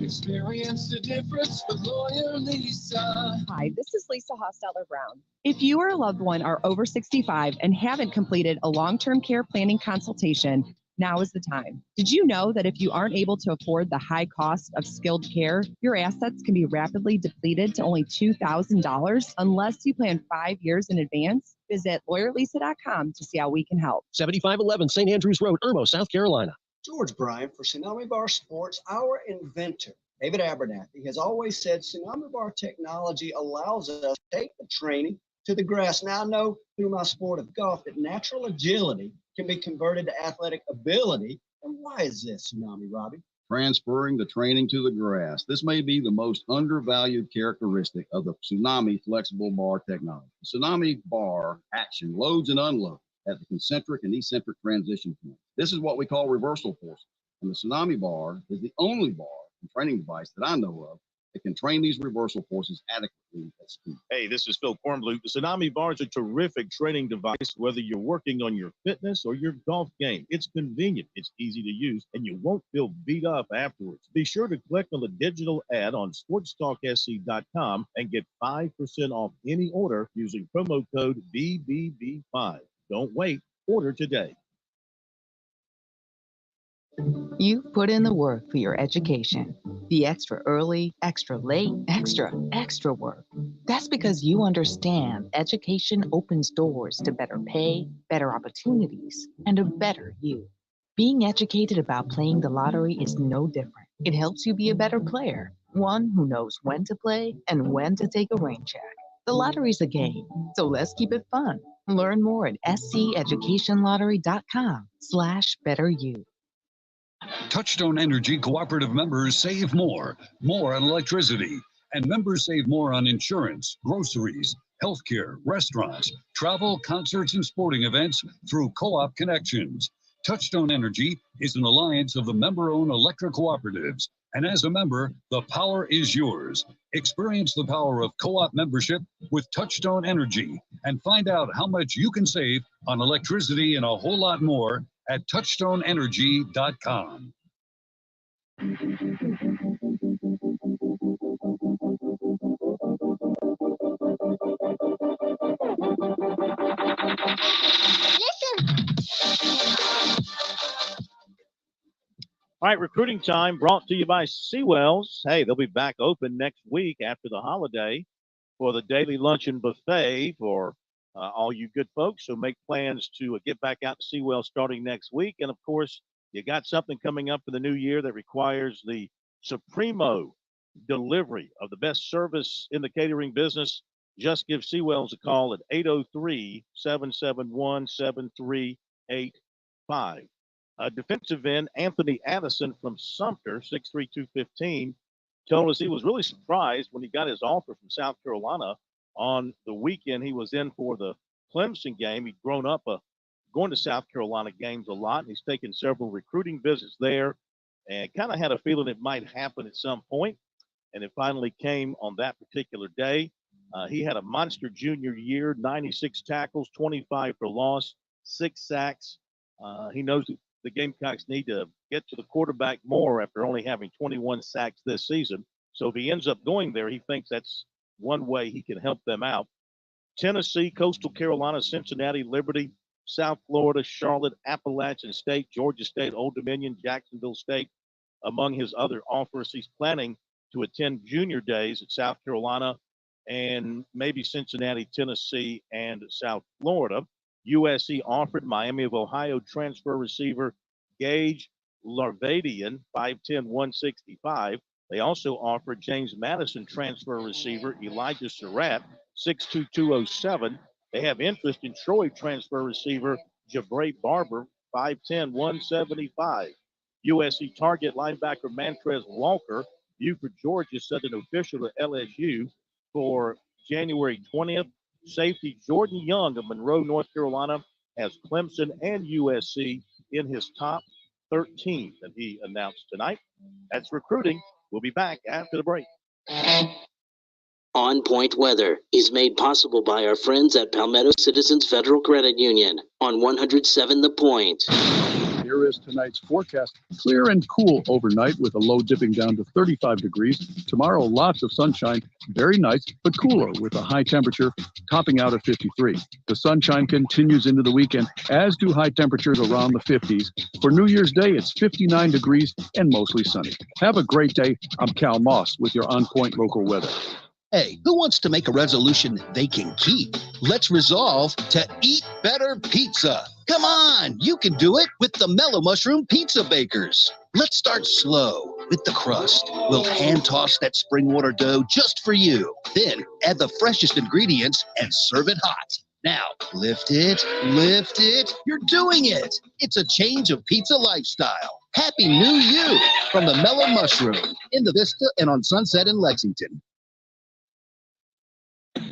[SPEAKER 18] Experience the difference with Lawyer Lisa.
[SPEAKER 19] Hi, this is Lisa Hosteller-Brown. If you or a loved one are over 65 and haven't completed a long-term care planning consultation, now is the time. Did you know that if you aren't able to afford the high cost of skilled care, your assets can be rapidly depleted to only $2,000 unless you plan 5 years in advance? Visit lawyerlisa.com to see how we can help.
[SPEAKER 20] 7511 St. Andrews Road, Irmo, South Carolina.
[SPEAKER 21] George Bryant for Tsunami Bar Sports. Our inventor, David Abernathy, has always said Tsunami Bar technology allows us to take the training to the grass. Now I know through my sport of golf that natural agility can be converted to athletic ability. And why is this, Tsunami, Robbie?
[SPEAKER 4] transferring the training to the grass. This may be the most undervalued characteristic of the Tsunami flexible bar technology. The Tsunami bar action loads and unloads at the concentric and eccentric transition point. This is what we call reversal forces. And the Tsunami bar is the only bar and training device that I know of that can train these reversal forces adequately at speed.
[SPEAKER 1] Hey, this is Phil Kornbluth. The Tsunami bar is a terrific training device, whether you're working on your fitness or your golf game. It's convenient, it's easy to use, and you won't feel beat up afterwards. Be sure to click on the digital ad on SportsTalkSC.com and get 5% off any order using promo code BBB5. Don't wait. Order today.
[SPEAKER 15] You've put in the work for your education. The extra early, extra late, extra work. That's because you understand education opens doors to better pay, better opportunities, and a better you. Being educated about playing the lottery is no different. It helps you be a better player, one who knows when to play and when to take a rain check. The lottery's a game, so let's keep it fun. Learn more at sceducationlottery.com/betteryou.
[SPEAKER 3] Touchstone Energy cooperative members save more on electricity, and members save more on insurance, groceries, healthcare, restaurants, travel, concerts, and sporting events through co-op connections. Touchstone Energy is an alliance of the member-owned electric cooperatives, and as a member, the power is yours. Experience the power of co-op membership with Touchstone Energy and find out how much you can save on electricity and a whole lot more at touchstoneenergy.com.
[SPEAKER 1] All right, recruiting time brought to you by Seawells. Hey, they'll be back open next week after the holiday for the daily luncheon buffet for all you good folks. So make plans to get back out to Seawells starting next week. And, of course, you got something coming up for the new year that requires the Supremo delivery of the best service in the catering business. Just give Seawells a call at 803-771-7385. Defensive end Anthony Addison from Sumter, 6'3", 215, told us he was really surprised when he got his offer from South Carolina on the weekend he was in for the Clemson game. He'd grown up going to South Carolina games a lot, and he's taken several recruiting visits there and kind of had a feeling it might happen at some point, and it finally came on that particular day. He had a monster junior year, 96 tackles, 25 for loss, 6 sacks. He knows that the Gamecocks need to get to the quarterback more after only having 21 sacks this season. So if he ends up going there, he thinks that's one way he can help them out. Tennessee, Coastal Carolina, Cincinnati, Liberty, South Florida, Charlotte, Appalachian State, Georgia State, Old Dominion, Jacksonville State, among his other offers. He's planning to attend junior days at South Carolina and maybe Cincinnati, Tennessee, and South Florida. USC offered Miami of Ohio transfer receiver Gage Larvadian, 5'10", 165. They also offered James Madison transfer receiver Elijah Surratt, 6'2", 207. They have interest in Troy transfer receiver Jabray Barber, 5'10", 175. USC target linebacker Mantrez Walker, Buford, Georgia, sent an official to LSU for January 20th. Safety Jordan Young of Monroe, North Carolina, has Clemson and USC in his top 13 that he announced tonight. That's recruiting. We'll be back after the break.
[SPEAKER 6] On Point Weather is made possible by our friends at Palmetto Citizens Federal Credit Union on 107 The Point.
[SPEAKER 14] Here is tonight's forecast. Clear and cool overnight with a low dipping down to 35 degrees. Tomorrow, lots of sunshine. Very nice, but cooler with a high temperature topping out at 53. The sunshine continues into the weekend, as do high temperatures around the 50s. For New Year's Day, it's 59 degrees and mostly sunny. Have a great day. I'm Cal Moss with your On Point local weather.
[SPEAKER 22] Hey, who wants to make a resolution they can keep? Let's resolve to eat better pizza. Come on, you can do it with the Mellow Mushroom Pizza Bakers. Let's start slow with the crust. We'll hand toss that spring water dough just for you. Then add the freshest ingredients and serve it hot. Now, lift it, lift it. You're doing it. It's a change of pizza lifestyle. Happy New You from the Mellow Mushroom in the Vista and on Sunset in Lexington.
[SPEAKER 8] With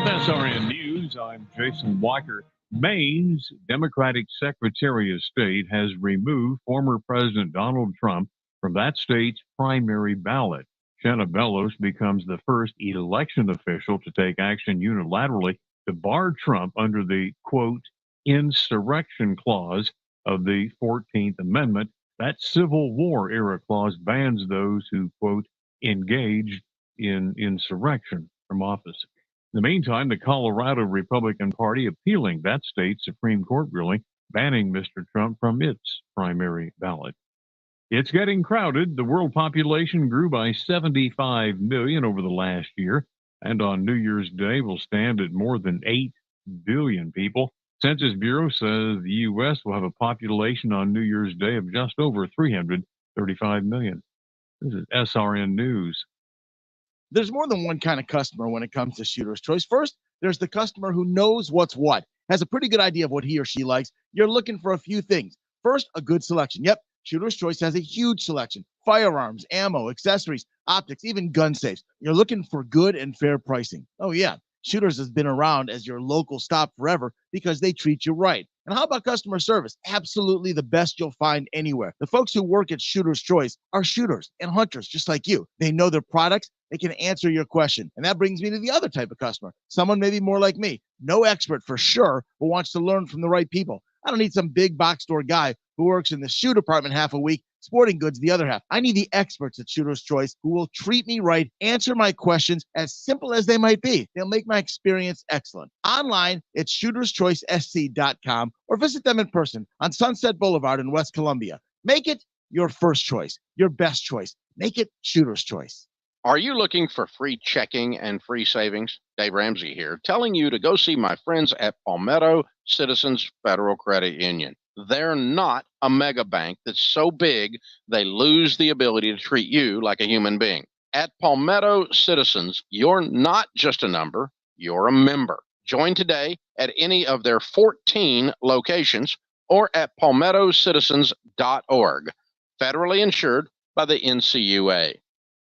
[SPEAKER 8] SRN News, I'm Jason Walker. Maine's Democratic Secretary of State has removed former President Donald Trump from that state's primary ballot. Shanna Bellows becomes the first election official to take action unilaterally to bar Trump under the, quote, insurrection clause of the 14th Amendment. That Civil War era clause bans those who, quote, engaged in insurrection from office. In the meantime, the Colorado Republican Party appealing that state's Supreme Court ruling banning Mr. Trump from its primary ballot. It's getting crowded. The world population grew by 75 million over the last year, and on New Year's Day will stand at more than 8 billion people. Census Bureau says the U.S. will have a population on New Year's Day of just over 335 million. This is SRN News.
[SPEAKER 5] There's more than one kind of customer when it comes to Shooter's Choice. First, there's the customer who knows what's what, has a pretty good idea of what he or she likes. You're looking for a few things. First, a good selection. Yep, Shooter's Choice has a huge selection. Firearms, ammo, accessories, optics, even gun safes. You're looking for good and fair pricing. Oh, yeah. Shooters has been around as your local stop forever because they treat you right. And how about customer service? Absolutely the best you'll find anywhere. The folks who work at Shooter's Choice are shooters and hunters just like you. They know their products. They can answer your question. And that brings me to the other type of customer. Someone maybe more like me. No expert for sure, but wants to learn from the right people. I don't need some big box store guy who works in the shoe department half a week, sporting goods the other half. I need the experts at Shooter's Choice who will treat me right, answer my questions as simple as they might be. They'll make my experience excellent. Online, it's shooterschoicesc.com or visit them in person on Sunset Boulevard in West Columbia. Make it your first choice, your best choice. Make it Shooter's Choice.
[SPEAKER 7] Are you looking for free checking and free savings? Dave Ramsey here, telling you to go see my friends at Palmetto Citizens Federal Credit Union. They're not a mega bank that's so big they lose the ability to treat you like a human being. At Palmetto Citizens, you're not just a number, you're a member. Join today at any of their 14 locations or at palmettocitizens.org. Federally insured by the NCUA.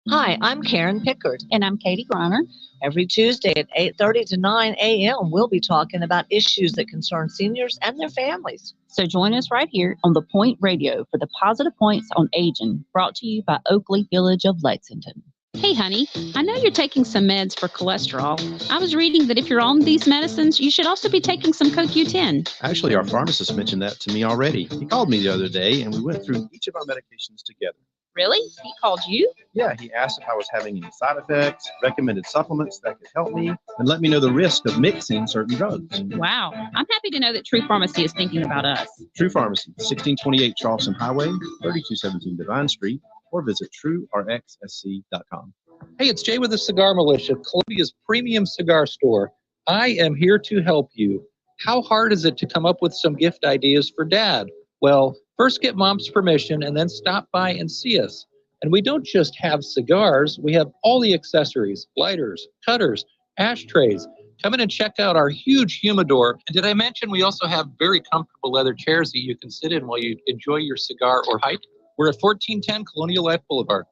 [SPEAKER 9] Hi, I'm Karen Pickard. And I'm Katie Griner. Every Tuesday at 8:30 to 9 a.m., we'll be talking about issues that concern seniors and their families.
[SPEAKER 23] So join us right here on The Point Radio for the Positive Points on Aging, brought to you by Oakley Village of Lexington.
[SPEAKER 24] Hey, honey, I know you're taking some meds for cholesterol. I was reading that if you're on these medicines, you should also be taking some CoQ10.
[SPEAKER 25] Actually, our pharmacist mentioned that to me already. He called me the other day, and we went through each of our medications together.
[SPEAKER 24] Really? He called you?
[SPEAKER 25] Yeah, he asked if I was having any side effects, recommended supplements that could help me, and let me know the risk of mixing certain drugs.
[SPEAKER 24] Wow. I'm happy to know that True Pharmacy is thinking about us.
[SPEAKER 25] True Pharmacy, 1628 Charleston Highway, 3217 Divine Street, or visit truerxsc.com.
[SPEAKER 27] Hey, it's Jay with the Cigar Militia, Columbia's premium cigar store. I am here to help you. How hard is it to come up with some gift ideas for Dad? Well, first get Mom's permission and then stop by and see us. And we don't just have cigars, we have all the accessories, lighters, cutters, ashtrays. Come in and check out our huge humidor. And did I mention we also have very comfortable leather chairs that you can sit in while you enjoy your cigar or hike? We're at 1410 Colonial Life Boulevard.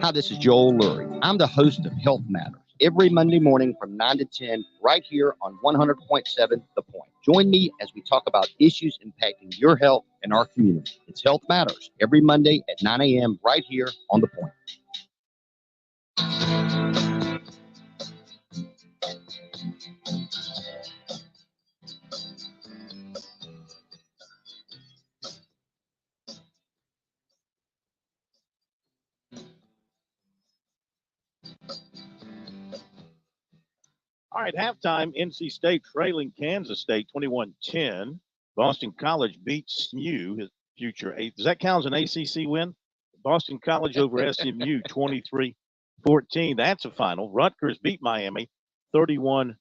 [SPEAKER 28] Hi, this is Joel Lurie. I'm the host of Health Matters every Monday morning from 9 to 10 right here on 100.7 The Point. Join me as we talk about issues impacting your health and our community. It's Health Matters every Monday at 9 a.m. right here on The Point.
[SPEAKER 1] All right, halftime, NC State trailing Kansas State 21-10. Boston College beats SMU, his future eighth. Does that count as an ACC win? Boston College over SMU 23-14. That's a final. Rutgers beat Miami 31-24.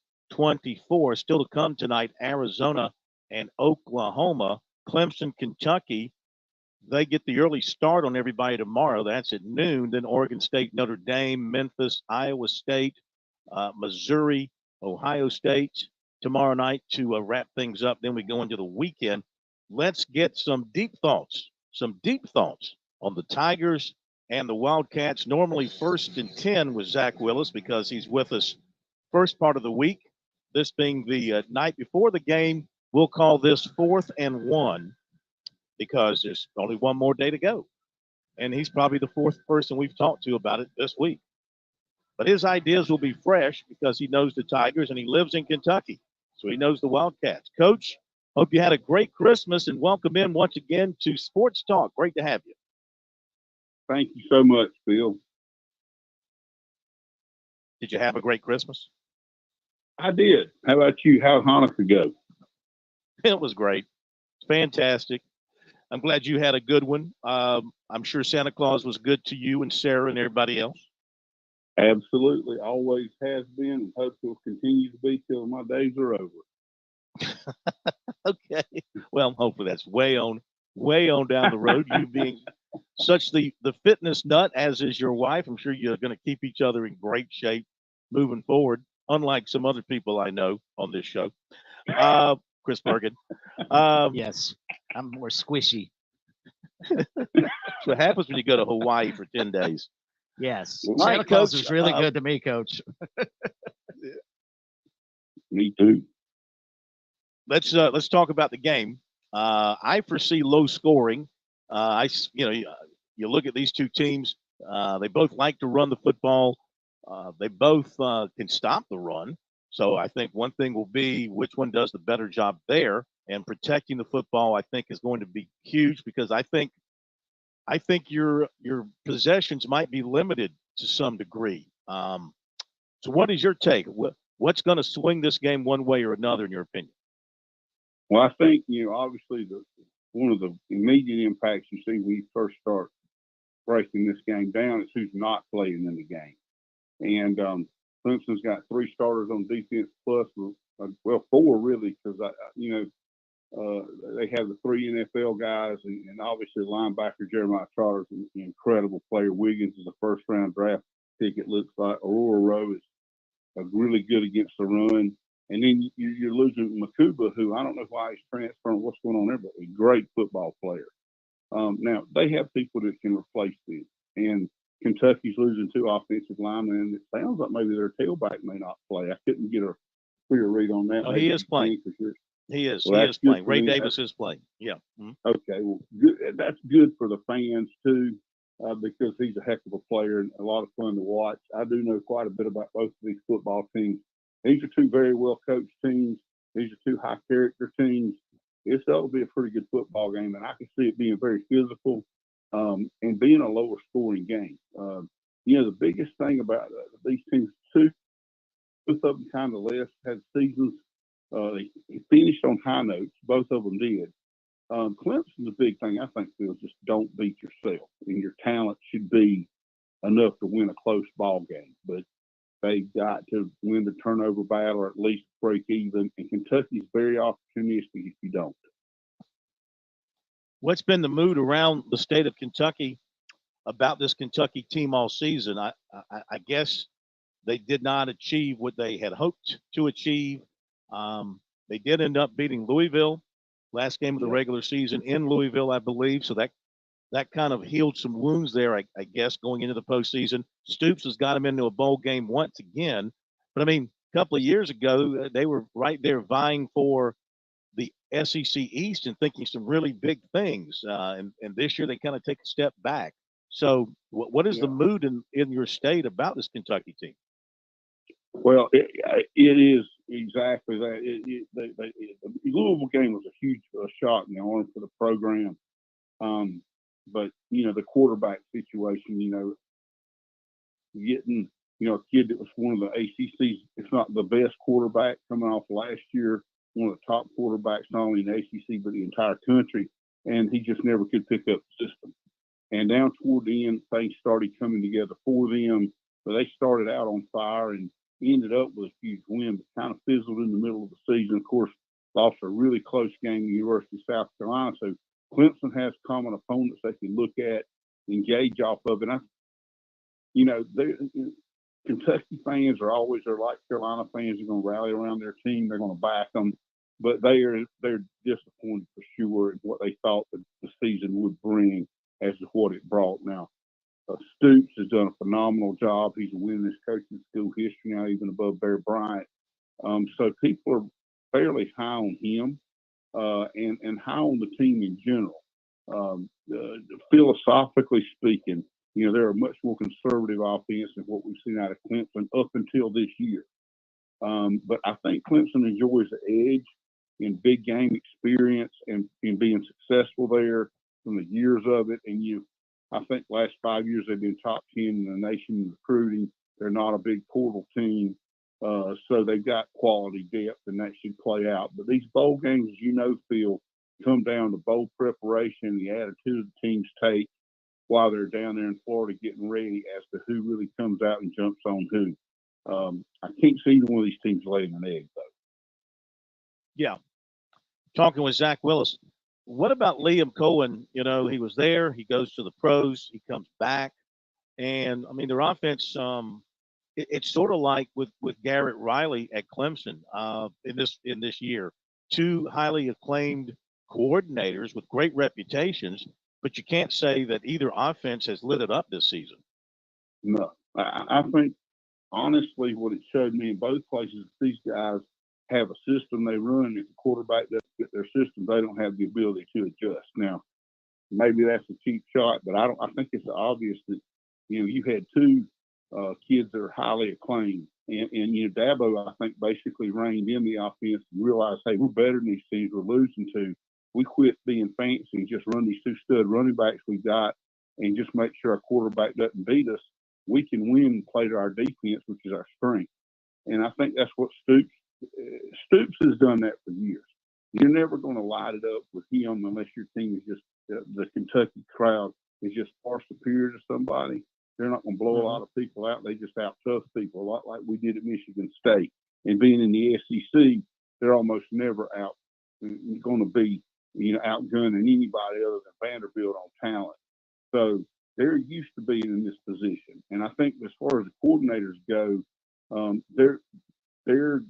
[SPEAKER 1] Still to come tonight, Arizona and Oklahoma. Clemson, Kentucky. They get the early start on everybody tomorrow. That's at noon. Then Oregon State, Notre Dame, Memphis, Iowa State, Missouri, Ohio State tomorrow night to wrap things up. Then we go into the weekend. Let's get some deep thoughts on the Tigers and the Wildcats. Normally first and 10 with Zach Willis because he's with us first part of the week. This being the night before the game, we'll call this 4th and 1 because there's only one more day to go. And he's probably the fourth person we've talked to about it this week. But his ideas will be fresh because he knows the Tigers and he lives in Kentucky. So he knows the Wildcats. Coach, hope you had a great Christmas and welcome in once again to Sports Talk. Great to have you.
[SPEAKER 2] Thank you so much, Phil.
[SPEAKER 1] Did you have a great Christmas?
[SPEAKER 2] I did. How about you? How'd Hanukkah go?
[SPEAKER 1] It was great. Fantastic. I'm glad you had a good one. I'm sure Santa Claus was good to you and Sarah and everybody else.
[SPEAKER 2] Absolutely. Always has been and hope will continue to be till my days are over.
[SPEAKER 1] Okay. Well, hopefully that's way on down the road. You being such the fitness nut, as is your wife, I'm sure you're going to keep each other in great shape moving forward, unlike some other people I know on this show. Chris Bergen.
[SPEAKER 5] Yes, I'm more squishy.
[SPEAKER 1] That's what happens when you go to Hawaii for 10 days.
[SPEAKER 5] Yes.
[SPEAKER 1] All
[SPEAKER 5] Santa
[SPEAKER 1] right,
[SPEAKER 5] Claus
[SPEAKER 1] Coach,
[SPEAKER 5] was really good to me, Coach.
[SPEAKER 2] Me too.
[SPEAKER 1] Let's talk about the game. I foresee low scoring. You look at these two teams. They both like to run the football. They both can stop the run. So I think one thing will be which one does the better job there, and protecting the football I think is going to be huge because I think your possessions might be limited to some degree. So what is your take? What's going to swing this game one way or another in your opinion?
[SPEAKER 2] Well, I think, obviously one of the immediate impacts you see when you first start breaking this game down is who's not playing in the game. And Clemson's got 3 starters on defense plus, well, 4 really, because they have the 3 NFL guys, and obviously linebacker Jeremiah Trotter's an incredible player. Wiggins is a first-round draft pick, it looks like. Aurora Rowe is really good against the run. And then you're losing Makuba, who I don't know why he's transferring, what's going on there, but a great football player. Now, they have people that can replace them. And Kentucky's losing 2 offensive linemen, and it sounds like maybe their tailback may not play. I couldn't get a clear read on that.
[SPEAKER 1] Oh, he is playing. He is playing. Ray Davis is playing. Yeah. Mm-hmm.
[SPEAKER 2] Okay. Well, good. That's good for the fans, too, because he's a heck of a player and a lot of fun to watch. I do know quite a bit about both of these football teams. These are 2 very well-coached teams. These are 2 high-character teams. That'll be a pretty good football game, and I can see it being very physical and being a lower-scoring game. The biggest thing about these teams, too, both of them kind of had seasons. They finished on high notes. Both of them did. Clemson's big thing, I think, Phil, is just don't beat yourself. And your talent should be enough to win a close ball game. But they've got to win the turnover battle or at least break even. And Kentucky's very opportunistic if you don't.
[SPEAKER 1] What's been the mood around the state of Kentucky about this Kentucky team all season? I guess they did not achieve what they had hoped to achieve. They did end up beating Louisville last game of the regular season in Louisville, I believe. So that kind of healed some wounds there, I guess, going into the postseason. Stoops has got them into a bowl game once again. But, I mean, a couple of years ago, they were right there vying for the SEC East and thinking some really big things. And this year they kind of take a step back. So what is the mood in your state about this Kentucky team?
[SPEAKER 2] Well, it is exactly that. The Louisville game was a huge shot in the arm for the program. But, the quarterback situation, getting, a kid that was one of the ACC's, if not the best quarterback coming off last year, one of the top quarterbacks, not only in the ACC, but the entire country. And he just never could pick up the system. And down toward the end, things started coming together for them. But they started out on fire and ended up with a huge win, but kind of fizzled in the middle of the season. Of course, lost a really close game at the University of South Carolina. So Clemson has common opponents they can look at, engage off of. And Kentucky fans are always there, like Carolina fans. Are going to rally around their team. They're going to back them, but they're disappointed for sure in what they thought the season would bring as to what it brought. Now, Stoops has done a phenomenal job. He's a winningest coach in school history now, even above Bear Bryant. So people are fairly high on him and high on the team in general. Philosophically speaking, they're a much more conservative offense than what we've seen out of Clemson up until this year. But I think Clemson enjoys the edge in big game experience and in being successful there from the years of it. And I think last 5 years they've been top 10 in the nation in recruiting. They're not a big portal team. So they've got quality depth, and that should play out. But these bowl games, as Phil, come down to bowl preparation, the attitude the teams take while they're down there in Florida getting ready as to who really comes out and jumps on who. I can't see either one of these teams laying an egg, though.
[SPEAKER 1] Yeah. Talking with Zach Willis. What about Liam Cohen? He was there. He goes to the pros. He comes back. And, I mean, their offense, it's sort of like with Garrett Riley at Clemson in this year. Two highly acclaimed coordinators with great reputations, but you can't say that either offense has lit it up this season.
[SPEAKER 2] No. I think, honestly, what it showed me in both places, these guys have a system they run. If the quarterback doesn't fit their system, they don't have the ability to adjust. Now, maybe that's a cheap shot, but I think it's obvious that, you had two kids that are highly acclaimed. And Dabo, I think, basically reined in the offense and realized, hey, we're better than these teams we're losing to. We quit being fancy and just run these two stud running backs we got and just make sure our quarterback doesn't beat us. We can win and play to our defense, which is our strength. And I think that's what Stoops has done that for years. You're never going to light it up with him unless your team is just the Kentucky crowd is just far superior to somebody. They're not going to blow a lot of people out. They just out-tough people, a lot like we did at Michigan State. And being in the SEC, they're almost never going to be, outgunning anybody other than Vanderbilt on talent. So they're used to being in this position. And I think as far as the coordinators go, they're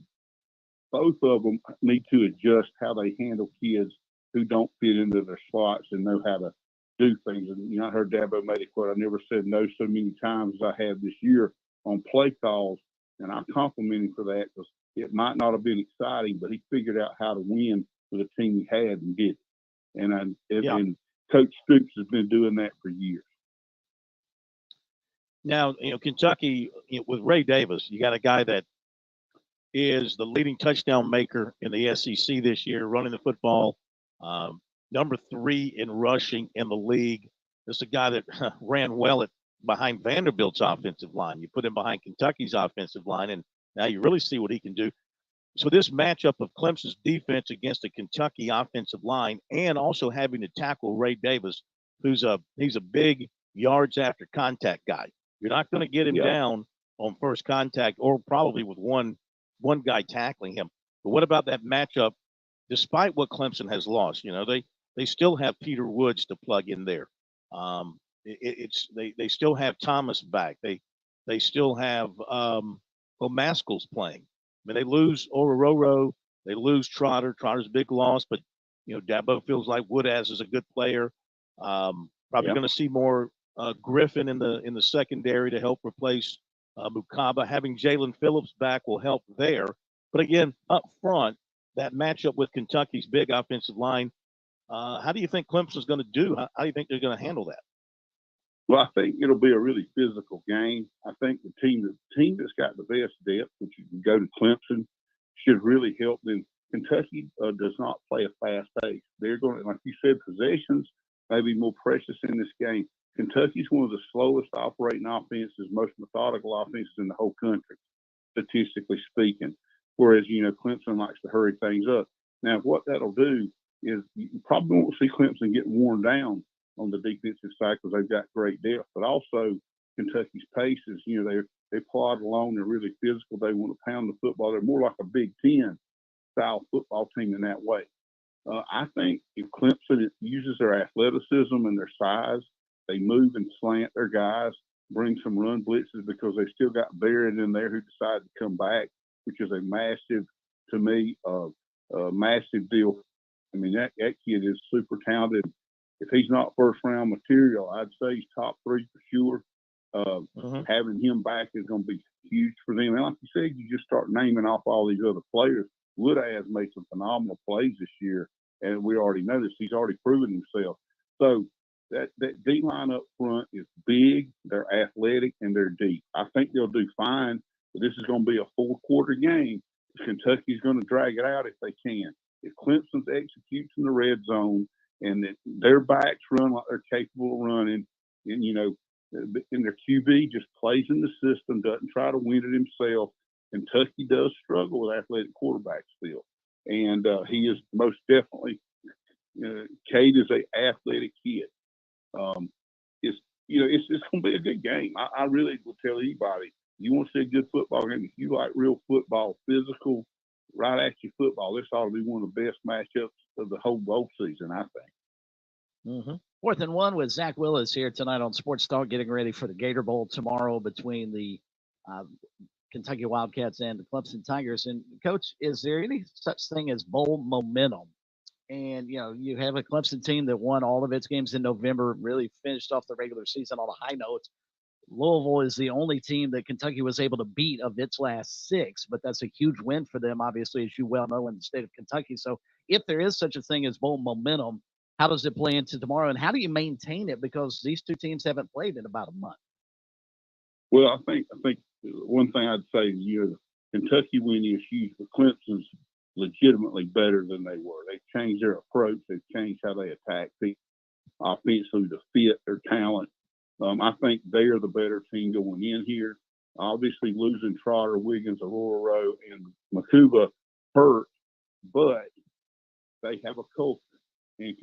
[SPEAKER 2] both of them need to adjust how they handle kids who don't fit into their slots and know how to do things. And I heard Dabo made a quote, I never said no so many times as I have this year on play calls, and I compliment him for that because it might not have been exciting, but he figured out how to win for the team he had and did. And Coach Stoops has been doing that for years.
[SPEAKER 1] Now, Kentucky, with Ray Davis, you got a guy that is the leading touchdown maker in the SEC this year, running the football, number 3 in rushing in the league. This is a guy that ran well behind Vanderbilt's offensive line. You put him behind Kentucky's offensive line, and now you really see what he can do. So this matchup of Clemson's defense against the Kentucky offensive line and also having to tackle Ray Davis, he's a big yards after contact guy. You're not going to get him down on first contact or probably with one guy tackling him. But what about that matchup? Despite what Clemson has lost, they still have Peter Woods to plug in there. They still have Thomas back. They still have O'Maskell's playing. I mean, they lose Orororo, they lose Trotter. Trotter's a big loss, but Dabo feels like Woodaz is a good player. Probably going to see more Griffin in the secondary to help replace Mukaba. Having Jalen Phillips back will help there. But again, up front, that matchup with Kentucky's big offensive line, how do you think Clemson's going to do? How do you think they're going to handle that?
[SPEAKER 2] Well, I think it'll be a really physical game. I think the team that's got the best depth, which you can go to Clemson, should really help them. Kentucky does not play a fast pace. They're going to, like you said, possessions may be more precious in this game. Kentucky's one of the slowest operating offenses, most methodical offenses in the whole country, statistically speaking. Whereas, Clemson likes to hurry things up. Now, what that'll do is you probably won't see Clemson get worn down on the defensive side because they've got great depth. But also, Kentucky's paces, they plod along. They're really physical. They want to pound the football. They're more like a Big Ten style football team in that way. I think if Clemson uses their athleticism and their size, they move and slant their guys. bring some run blitzes because they still got Barrett in there who decided to come back, which is a massive, to me, massive deal. I mean, that kid is super talented. If he's not first round material, I'd say he's top 3 for sure. Having him back is going to be huge for them. And like you said, you just start naming off all these other players. Woodaz made some phenomenal plays this year, and we already know this. He's already proven himself. So that D-line up front is big, they're athletic, and they're deep. I think they'll do fine, but this is going to be a 4-quarter game. Kentucky's going to drag it out if they can. If Clemson executes in the red zone and that their backs run like they're capable of running, and, and their QB just plays in the system, doesn't try to win it himself, Kentucky does struggle with athletic quarterbacks still. And he is most definitely Cade is a athletic kid. It's going to be a good game. I really will tell anybody, you want to see a good football game, if you like real football, physical, right at you football, this ought to be one of the best matchups of the whole bowl season, I think.
[SPEAKER 10] 4th and 1 with Zach Willis here tonight on Sports Talk, getting ready for the Gator Bowl tomorrow between the Kentucky Wildcats and the Clemson Tigers. And, Coach, is there any such thing as bowl momentum? And, you have a Clemson team that won all of its games in November, really finished off the regular season on a high note. Louisville is the only team that Kentucky was able to beat of its last 6, but that's a huge win for them, obviously, as you well know, in the state of Kentucky. So if there is such a thing as bowl momentum, how does it play into tomorrow, and how do you maintain it? Because these two teams haven't played in about a month.
[SPEAKER 2] Well, I think one thing I'd say is, the Kentucky win is huge, but Clemson's legitimately better than they were. They've changed their approach. They've changed how they attack people offensively to fit their talent. I think they are the better team going in here. Obviously, losing Trotter, Wiggins, Aurora Rowe, and Makuba hurt, but they have a culture, and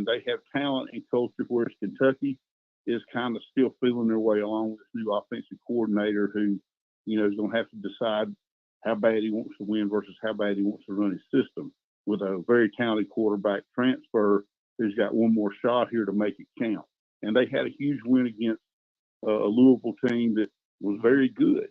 [SPEAKER 2] they have talent and culture, whereas Kentucky is kind of still feeling their way along with this new offensive coordinator who, is going to have to decide how bad he wants to win versus how bad he wants to run his system, with a very talented quarterback transfer who's got one more shot here to make it count. And they had a huge win against a Louisville team that was very good.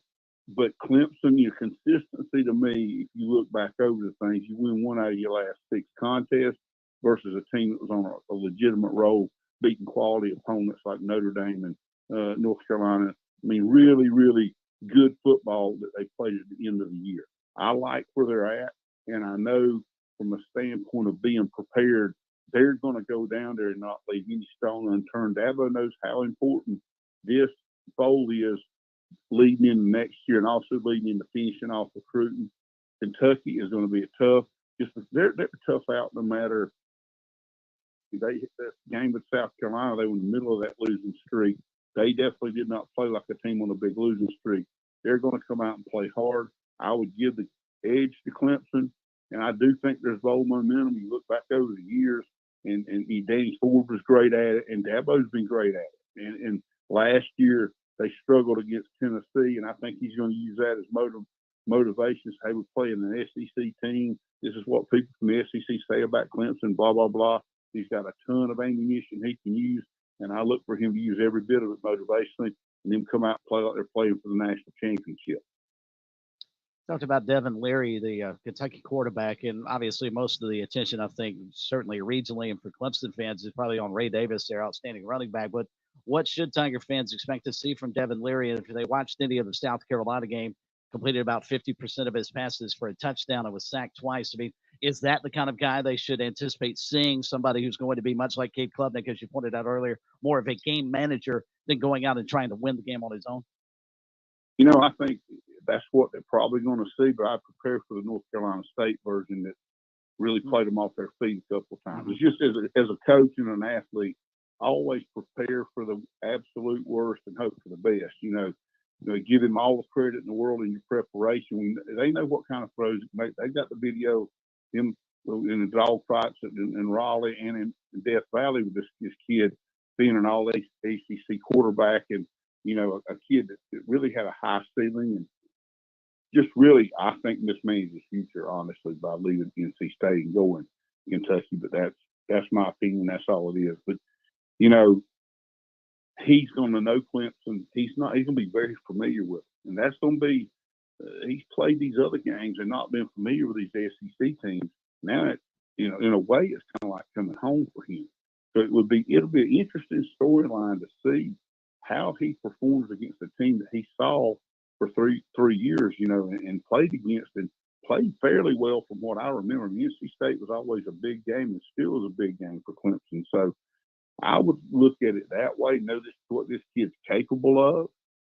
[SPEAKER 2] But Clemson, your consistency to me, if you look back over the things, you win 1 out of your last 6 contests versus a team that was on a legitimate roll, beating quality opponents like Notre Dame and North Carolina. I mean, really, really good football that they played at the end of the year. I like where they're at, and I know from a standpoint of being prepared, they're going to go down there and not leave any stone unturned. Dabo knows how important this bowl is leading into next year and also leading into finishing off recruiting. Kentucky is going to be a tough. They're tough out no matter. They hit that game with South Carolina. They were in the middle of that losing streak. They definitely did not play like a team on a big losing streak. They're going to come out and play hard. I would give the edge to Clemson, and I do think there's bowl momentum. You look back over the years, and Danny Ford was great at it, and Dabo's been great at it. And last year they struggled against Tennessee, and I think he's going to use that as motivation. Hey, we're playing an SEC team. This is what people from the SEC say about Clemson, blah, blah, blah. He's got a ton of ammunition he can use, and I look for him to use every bit of it motivationally and then come out and play like they're playing for the national championship.
[SPEAKER 10] Talked about Devin Leary, the Kentucky quarterback, and obviously most of the attention, I think, certainly regionally and for Clemson fans, is probably on Ray Davis, their outstanding running back. But what should Tiger fans expect to see from Devin Leary? And if they watched any of the South Carolina game, completed about 50% of his passes for a touchdown and was sacked twice. I mean, is that the kind of guy they should anticipate seeing, somebody who's going to be much like Cade Klubnik, as you pointed out earlier, more of a game manager than going out and trying to win the game on his own?
[SPEAKER 2] I think that's what they're probably going to see, but I prepare for the North Carolina State version that really played them off their feet a couple of times. It's just as a coach and an athlete, I always prepare for the absolute worst and hope for the best. Give him all the credit in the world in your preparation. They know what kind of throws to make. They got the video of him in the dog fights in Raleigh and in Death Valley with this kid being an all-ACC quarterback and, a kid that really had a high ceiling and just really, I think, mismanaged his future, honestly, by leaving NC State and going to Kentucky. But that's my opinion. That's all it is. But, he's going to know Clemson. He's going to be very familiar with it. And that's going to be, he's played these other games and not been familiar with these SEC teams. Now, in a way, it's kind of like coming home for him. So it'll be an interesting storyline to see how he performs against a team that he saw for three years, and played against and played fairly well from what I remember. NC State was always a big game and still is a big game for Clemson. So I would look at it that way, know what this kid's capable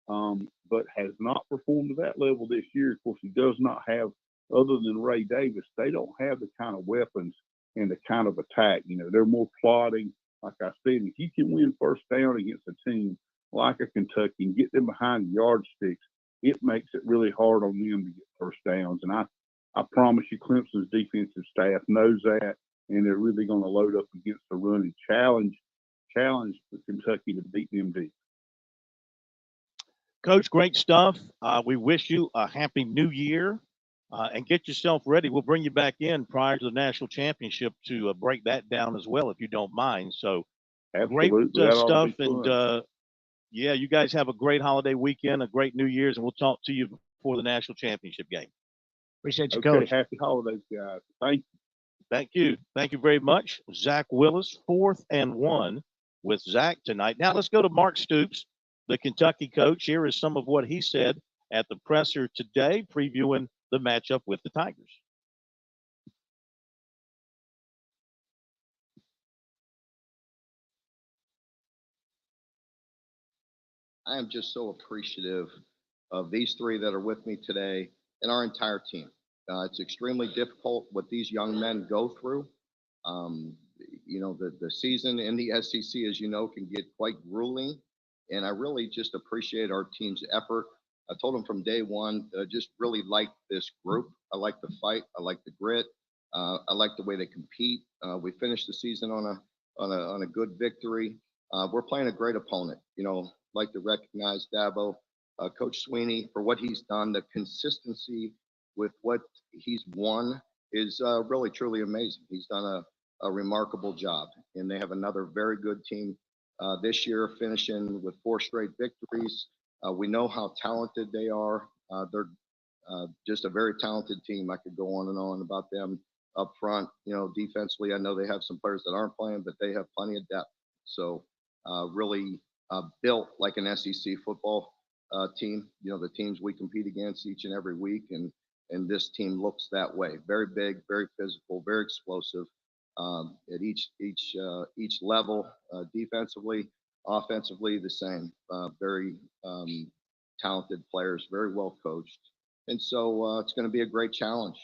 [SPEAKER 2] of, but has not performed to that level this year. Of course, he does not have, other than Ray Davis, they don't have the kind of weapons and the kind of attack. They're more plodding. Like I said, if you can win first down against a team like a Kentucky and get them behind the yardsticks, it makes it really hard on them to get first downs. And I promise you, Clemson's defensive staff knows that, and they're really going to load up against the run and challenge Kentucky to beat them deep.
[SPEAKER 1] Coach, great stuff. We wish you a happy new year, and get yourself ready. We'll bring you back in prior to the national championship to break that down as well, if you don't mind. So
[SPEAKER 2] Absolutely.
[SPEAKER 1] Great stuff. And yeah, you guys have a great holiday weekend, a great New Year's, and we'll talk to you before the national championship game.
[SPEAKER 10] Appreciate you,
[SPEAKER 2] Okay,
[SPEAKER 10] Coach.
[SPEAKER 2] happy holidays, guys. Thank you.
[SPEAKER 1] Thank you. Thank you very much. Zach Willis, 4th and 1 with Zach tonight. Now let's go to Mark Stoops, the Kentucky coach. Here is some of what he said at the presser today, previewing the matchup with the Tigers.
[SPEAKER 4] I am just so appreciative of these three that are with me today and our entire team. It's extremely difficult what these young men go through. The season in the SEC, as you know, can get quite grueling. And I really just appreciate our team's effort. I told them from day one, I just really like this group. I like the fight. I like the grit. I like the way they compete. We finished the season on a good victory. We're playing a great opponent. Like to recognize Dabo, Coach Sweeney, for what he's done. The consistency with what he's won is really, truly amazing. He's done a remarkable job, and they have another very good team this year, finishing with 4 straight victories. We know how talented they are. They're just a very talented team. I could go on and on about them up front. Defensively, I know they have some players that aren't playing, but they have plenty of depth. So really built like an SEC football team. The teams we compete against each and every week, and this team looks that way. Very big, very physical, very explosive at each level. Defensively, offensively, the same. Very talented players, very well coached, and so it's going to be a great challenge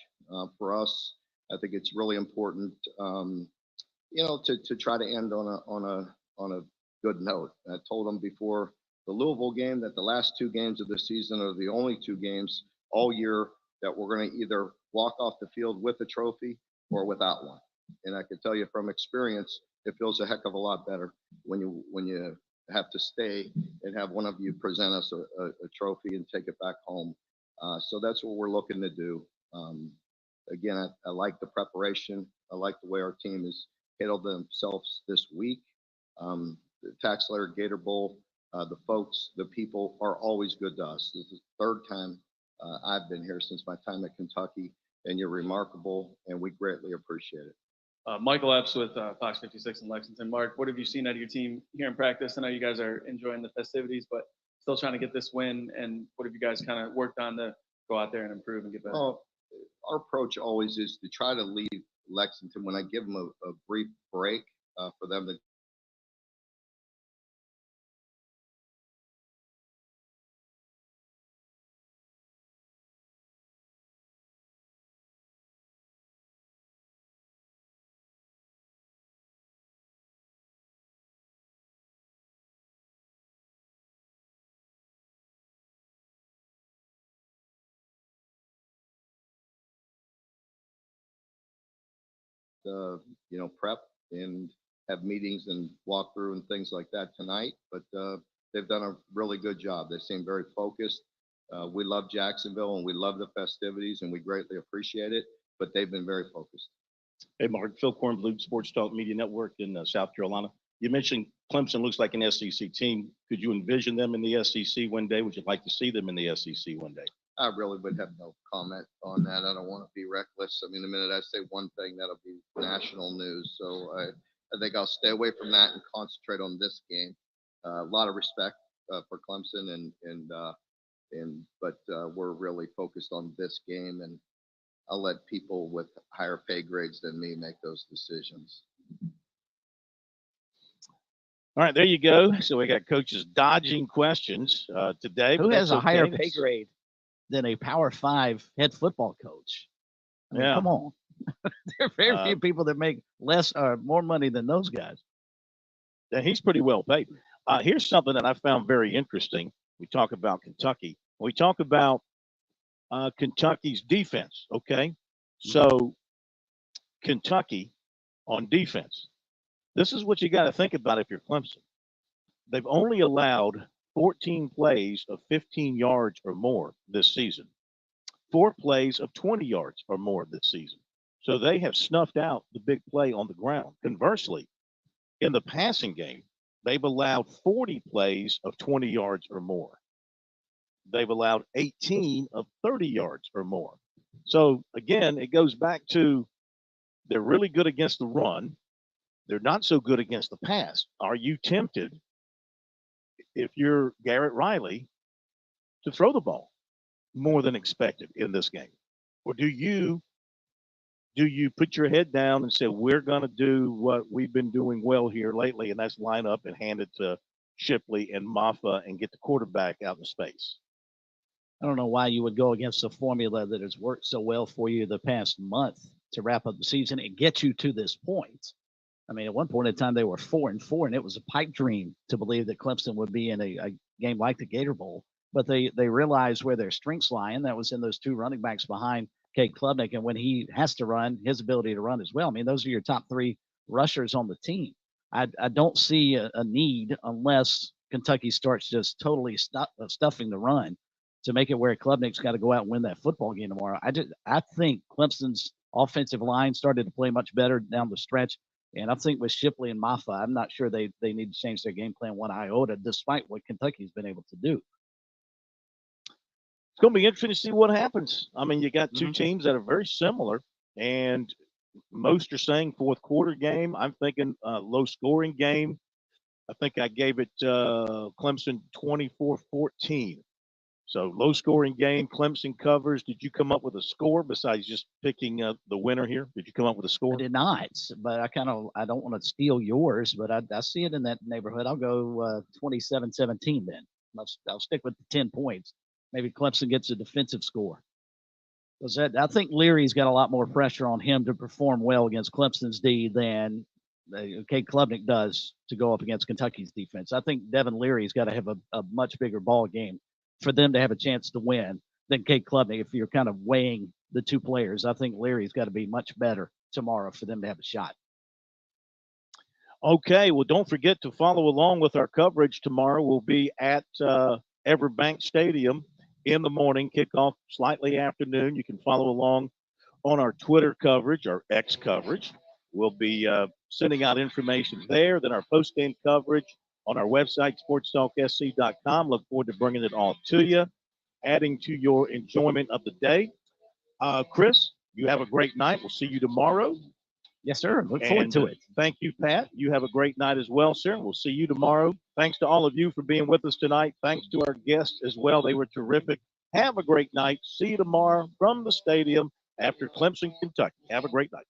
[SPEAKER 4] for us. I think it's really important, to try to end on a good note. I told them before the Louisville game that the last 2 games of the season are the only 2 games all year that we're going to either walk off the field with a trophy or without one. And I can tell you from experience, it feels a heck of a lot better when you have to stay and have one of you present us a trophy and take it back home. So that's what we're looking to do. Again, I like the preparation. I like the way our team has handled themselves this week. The Taxslayer Gator Bowl, the folks, the people are always good to us. This is the 3rd time I've been here since my time at Kentucky, and you're remarkable, and we greatly appreciate it.
[SPEAKER 11] Michael Epps with Fox 56 in Lexington. Mark, what have you seen out of your team here in practice? I know you guys are enjoying the festivities, but still trying to get this win. And what have you guys kind of worked on to go out there and improve and get better?
[SPEAKER 4] Well, our approach always is to try to leave Lexington when I give them a brief break for them to prep and have meetings and walk through and things like that tonight. But they've done a really good job. They seem very focused. We love Jacksonville and we love the festivities and we greatly appreciate it, but they've been very focused.
[SPEAKER 1] Hey, Mark, Phil Kornbluth, Sports Talk Media Network in South Carolina. You mentioned Clemson looks like an SEC team. Could you envision them in the SEC one day? Would you like to see them in the SEC one day?
[SPEAKER 12] I really would have no comment on that. I don't want to be reckless. I mean, the minute I say one thing, that'll be national news. So I think I'll stay away from that and concentrate on this game. A lot of respect for Clemson, but we're really focused on this game, and I'll let people with higher pay grades than me make those decisions.
[SPEAKER 1] All right, there you go. So we got coaches dodging questions today.
[SPEAKER 10] Who has a higher pay grade than a Power 5 head football coach? I mean, come on. There are very few people that make less or more money than those guys.
[SPEAKER 1] And he's pretty well paid. Here's something that I found very interesting. We talk about Kentucky. We talk about Kentucky's defense, okay? So Kentucky on defense. This is what you got to think about if you're Clemson. They've only allowed 14 plays of 15 yards or more this season, 4 plays of 20 yards or more this season. So they have snuffed out the big play on the ground. Conversely, in the passing game, they've allowed 40 plays of 20 yards or more. They've allowed 18 of 30 yards or more. So again, it goes back to they're really good against the run. They're not so good against the pass. Are you tempted, if you're Garrett Riley, to throw the ball more than expected in this game? Or do you put your head down and say, we're going to do what we've been doing well here lately, and that's line up and hand it to Shipley and Maffa and get the quarterback out in space?
[SPEAKER 10] I don't know why you would go against a formula that has worked so well for you the past month to wrap up the season and get you to this point. I mean, at one point in time, they were 4-4, and it was a pipe dream to believe that Clemson would be in a game like the Gator Bowl. But they realized where their strengths lie, and that was in those 2 running backs behind Cade Klubnik. And when he has to run, his ability to run as well. I mean, those are your top 3 rushers on the team. I don't see a need unless Kentucky starts just totally stuffing the run to make it where Klubnik's got to go out and win that football game tomorrow. I think Clemson's offensive line started to play much better down the stretch. And I think with Shipley and Maffa, I'm not sure they need to change their game plan one iota, despite what Kentucky's been able to do.
[SPEAKER 1] It's going to be interesting to see what happens. I mean, you got 2 teams that are very similar, and most are saying fourth quarter game. I'm thinking low scoring game. I think I gave it Clemson 24-14. So low scoring game, Clemson covers. Did you come up with a score besides just picking the winner here? Did you come up with a score?
[SPEAKER 10] I did not, but I don't want to steal yours, but I see it in that neighborhood. I'll go 27-17 then. I'll stick with the 10 points. Maybe Clemson gets a defensive score. Because I think Leary's got a lot more pressure on him to perform well against Clemson's D than Cade Klubnik does to go up against Kentucky's defense. I think Devin Leary's got to have a much bigger ball game for them to have a chance to win than Cade Klubnik. If you're kind of weighing the 2 players, I think Leary's got to be much better tomorrow for them to have a shot.
[SPEAKER 1] Okay, well, don't forget to follow along with our coverage tomorrow. We'll be at Everbank Stadium in the morning, kickoff slightly afternoon. You can follow along on our Twitter coverage, our X coverage. We'll be sending out information there, then our post-game coverage on our website, SportsTalkSC.com. Look forward to bringing it all to you, adding to your enjoyment of the day. Chris, you have a great night. We'll see you tomorrow.
[SPEAKER 10] Yes, sir. Look forward to it.
[SPEAKER 1] Thank you, Pat. You have a great night as well, sir. We'll see you tomorrow. Thanks to all of you for being with us tonight. Thanks to our guests as well. They were terrific. Have a great night. See you tomorrow from the stadium after Clemson, Kentucky. Have a great night.